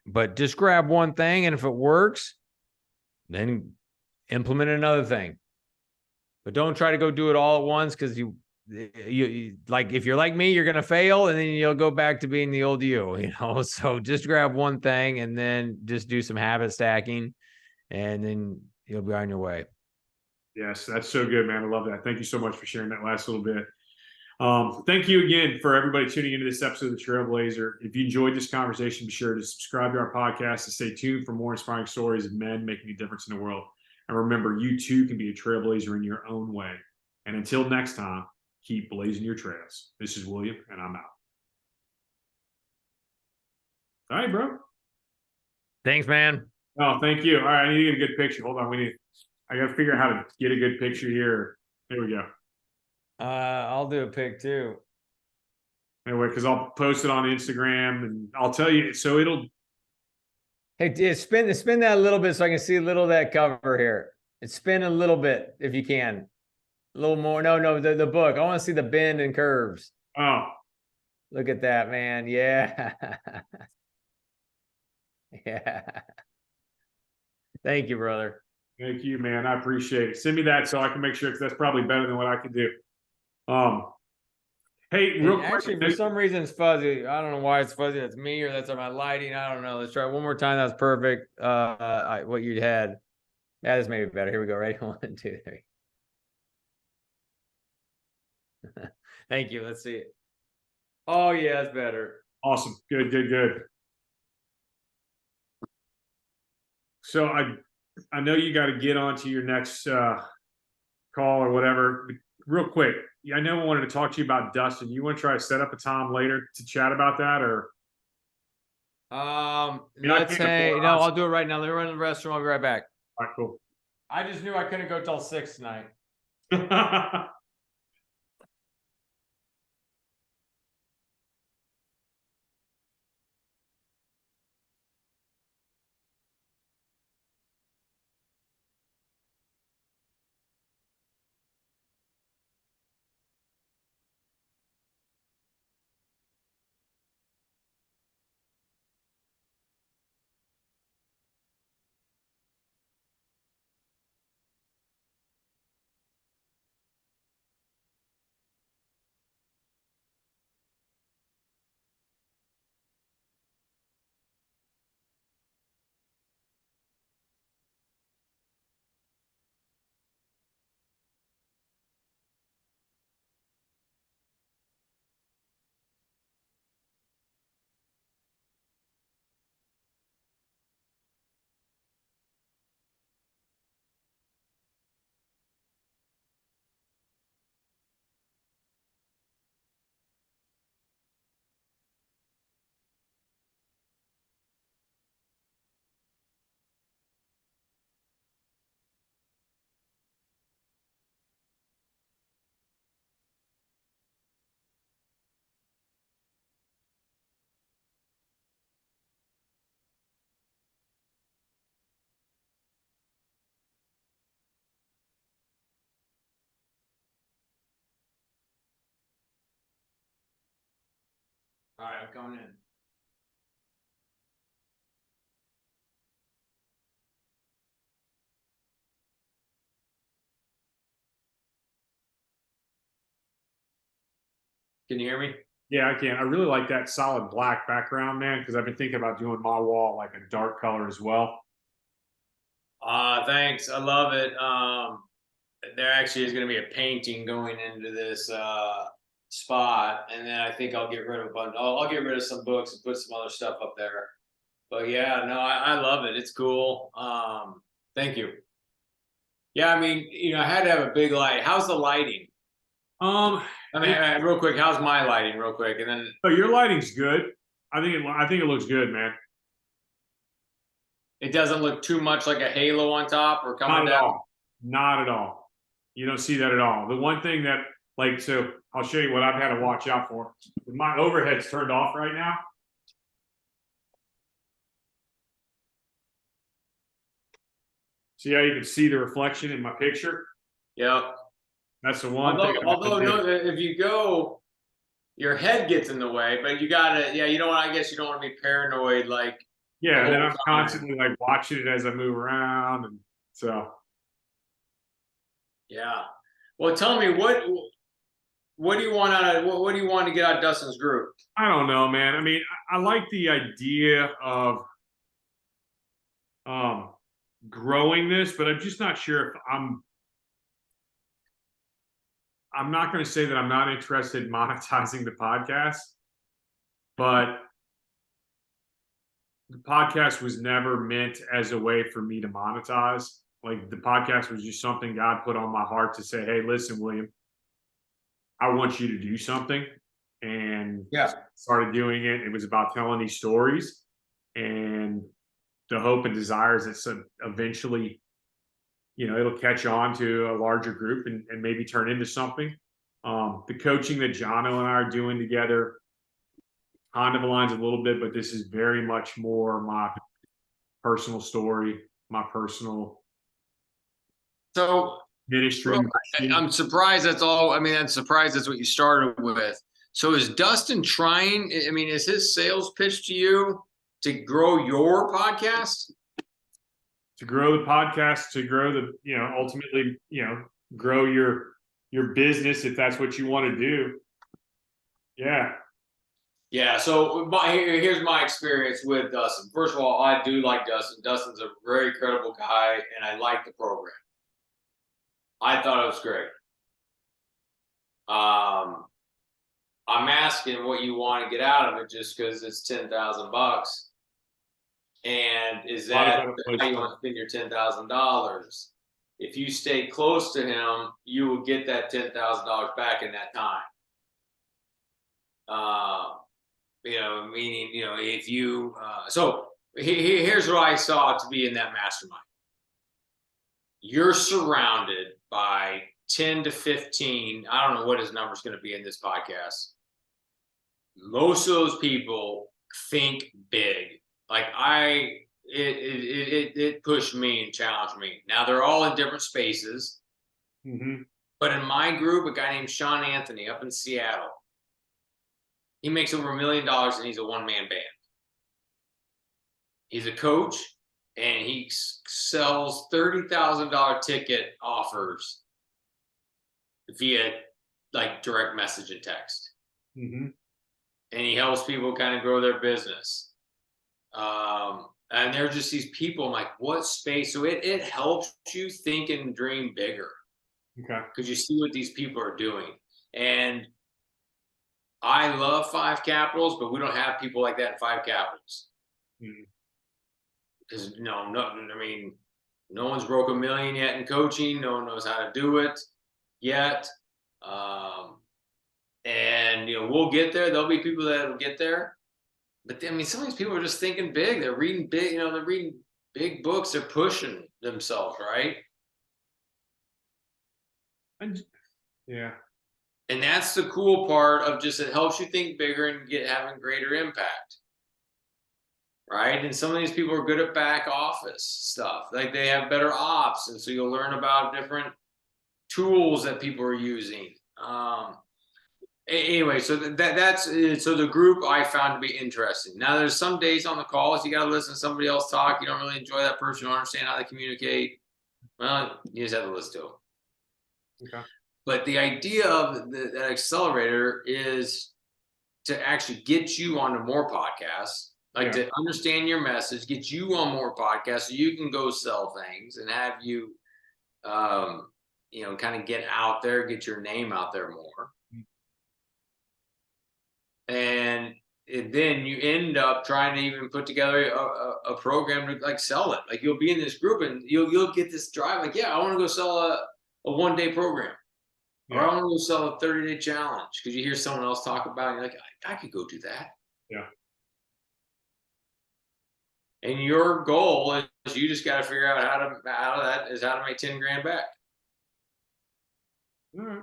But just grab one thing, and if it works, then implement another thing. But don't try to go do it all at once, because you like, if you're like me, you're gonna fail, and then you'll go back to being the old you. So just grab one thing and then just do some habit stacking, and then you'll be on your way. Yes, that's so good, man. I love that. Thank you so much for sharing that last little bit. Thank you again for everybody tuning into this episode of The Trailblazer. If you enjoyed this conversation, be sure to subscribe to our podcast and stay tuned for more inspiring stories of men making a difference in the world. And remember, you too can be a trailblazer in your own way. And until next time, keep blazing your trails. This is William, and I'm out. All right, bro. Thanks, man. Oh, thank you. All right, I need to get a good picture. Hold on. I got to figure out how to get a good picture here. Here we go. I'll do a pic too. Anyway, because I'll post it on Instagram and I'll tell you. So it'll. Hey, spin that a little bit so I can see a little of that cover here. And spin a little bit if you can. A little more. No, the book. I want to see the bend and curves. Oh. Look at that, man. Yeah. Yeah. Thank you, brother. Thank you, man. I appreciate it. Send me that so I can make sure, because that's probably better than what I can do. Hey, real quick. Actually, for some reason it's fuzzy. I don't know why it's fuzzy. That's me or that's my lighting. I don't know. Let's try it one more time. That's perfect. What you had. Yeah, this may be better. Here we go. Ready? 1, 2, 3. Thank you. Let's see it. Oh yeah, it's better. Awesome. Good. So I know you got to get on to your next call or whatever. Real quick, I know I wanted to talk to you about Dustin. You want to try to set up a time later to chat about that, or? Let's say no. I'll do it right now. Let me run to the restroom. I'll be right back. All right, cool. I just knew I couldn't go till 6 tonight. All right, I'm coming in. Can you hear me? Yeah, I can. I really like that solid black background, man, because I've been thinking about doing my wall like a dark color as well. Thanks. I love it. There actually is going to be a painting going into this spot, and then I think I'll get rid of a bunch. I'll get rid of some books and put some other stuff up there. But yeah, no, I love it. It's cool. Thank you. Yeah, I mean, I had to have a big light. How's the lighting? I mean, real quick, how's my lighting, real quick, and then. Oh, your lighting's good. I think it looks good, man. It doesn't look too much like a halo on top or coming down. Not at all. You don't see that at all. The one thing that, so I'll show you what I've had to watch out for. My overhead's turned off right now. See how you can see the reflection in my picture? Yep. That's the one thing. Although no, if you go, your head gets in the way, but you gotta, you don't want. I guess you don't want to be paranoid, like. Yeah, and then I'm constantly like watching it as I move around, and so. Yeah. Well, tell me what do you want out of what do you want to get out of Dustin's group? I don't know, man. I mean, I like the idea of growing this, but I'm just not sure if I'm not going to say that I'm not interested in monetizing the podcast, but the podcast was never meant as a way for me to monetize. Like, the podcast was just something God put on my heart to say, hey, listen, William, I want you to do something. And started doing it. It was about telling these stories, and the hope and desires that eventually, it'll catch on to a larger group and maybe turn into something. The coaching that Jono and I are doing together kind of aligns a little bit, but this is very much more my personal story, my personal ministry. I'm surprised that's all. I mean, I'm surprised that's what you started with. So is Dustin trying? I mean, is his sales pitch to you to grow your podcast? To grow the podcast, to grow ultimately, grow your business if that's what you want to do. Yeah. Yeah. So here's my experience with Dustin. First of all, I do like Dustin. Dustin's a very credible guy, and I like the program. I thought it was great. asking what you want to get out of it just because it's $10,000. And is that how you want to spend your $10,000? If you stay close to him, you will get that $10,000 back in that time. Meaning, if you, so here's what I saw to be in that mastermind. You're surrounded by 10 to 15, I don't know what his number's going to be in this podcast. Most of those people think big. Like it pushed me and challenged me. Now they're all in different spaces, but in my group, a guy named Sean Anthony up in Seattle, he makes over $1 million and he's a one-man band. He's a coach and he sells $30,000 ticket offers via like direct message and text. And he helps people kind of grow their business. And they're just these people, I'm like, what space? So it helps you think and dream bigger. Okay. Because you see what these people are doing. And I love 5 Capitals, but we don't have people like that in 5 Capitals. Because no one's broke $1 million yet in coaching. No one knows how to do it yet. And we'll get there. There'll be people that will get there. But some of these people are just thinking big. They're reading big, they're reading big books. They're pushing themselves, right? Yeah. And that's the cool part of just, it helps you think bigger and having greater impact. Right. And some of these people are good at back office stuff. Like they have better ops. And so you'll learn about different tools that people are using. Anyway, so that's so the group I found to be interesting. Now there's some days on the calls, you got to listen to somebody else talk. You don't really enjoy that person. You don't understand how they communicate. Well, you just have to listen to them. Okay. But the idea of that accelerator is to actually get you onto more podcasts, to understand your message, get you on more podcasts so you can go sell things and have you, kind of get out there, get your name out there more. And then you end up trying to even put together a program to sell it. Like you'll be in this group and you'll get this drive. Like, I want to go sell a 1-day program. Or I want to go sell a 30-day challenge because you hear someone else talk about it. You're like, I could go do that. Yeah. And your goal is you just got to figure out how to make 10 grand back. All right.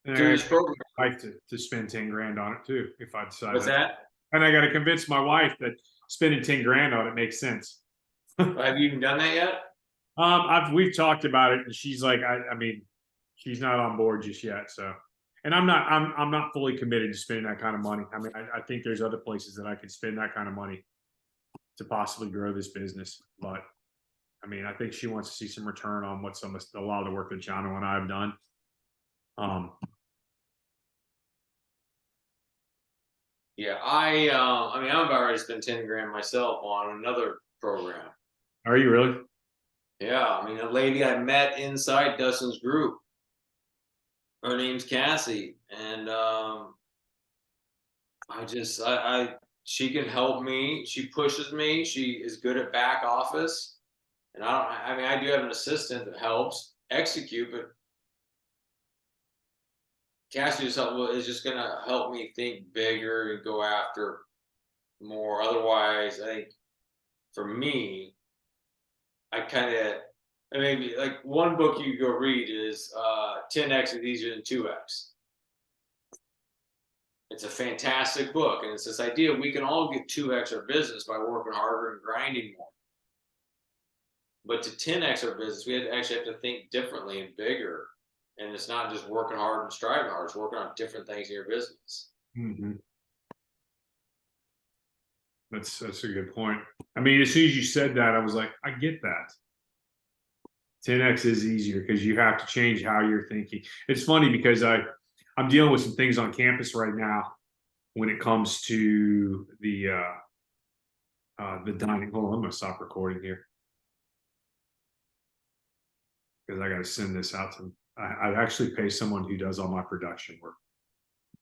And I got to wife to spend 10 grand on it too, if I decide. What's that? And I got to convince my wife that spending 10 grand on it makes sense. Have you even done that yet? We've talked about it, and she's like, she's not on board just yet. So, and I'm not fully committed to spending that kind of money. I think there's other places that I could spend that kind of money to possibly grow this business. But I think she wants to see some return on what a lot of the work that Jono and I have done. I'm about ready to spend 10 grand myself on another program. Are you really? Yeah. A lady I met inside Dustin's group, her name's Cassie. And, she can help me. She pushes me. She is good at back office. And I do have an assistant that helps execute, but Cassie is just going to help me think bigger and go after more. Otherwise, I think for me, one book you go read is 10X is easier than 2X. It's a fantastic book. And it's this idea we can all get 2X our business by working harder and grinding more. But to 10X our business, we actually have to think differently and bigger. And it's not just working hard and striving hard. It's working on different things in your business. Mm-hmm. That's a good point. As soon as you said that, I was like, I get that. 10X is easier because you have to change how you're thinking. It's funny because I'm dealing with some things on campus right now when it comes to the dining. Hold on, I'm going to stop recording here because I got to send this out to them. I actually pay someone who does all my production work.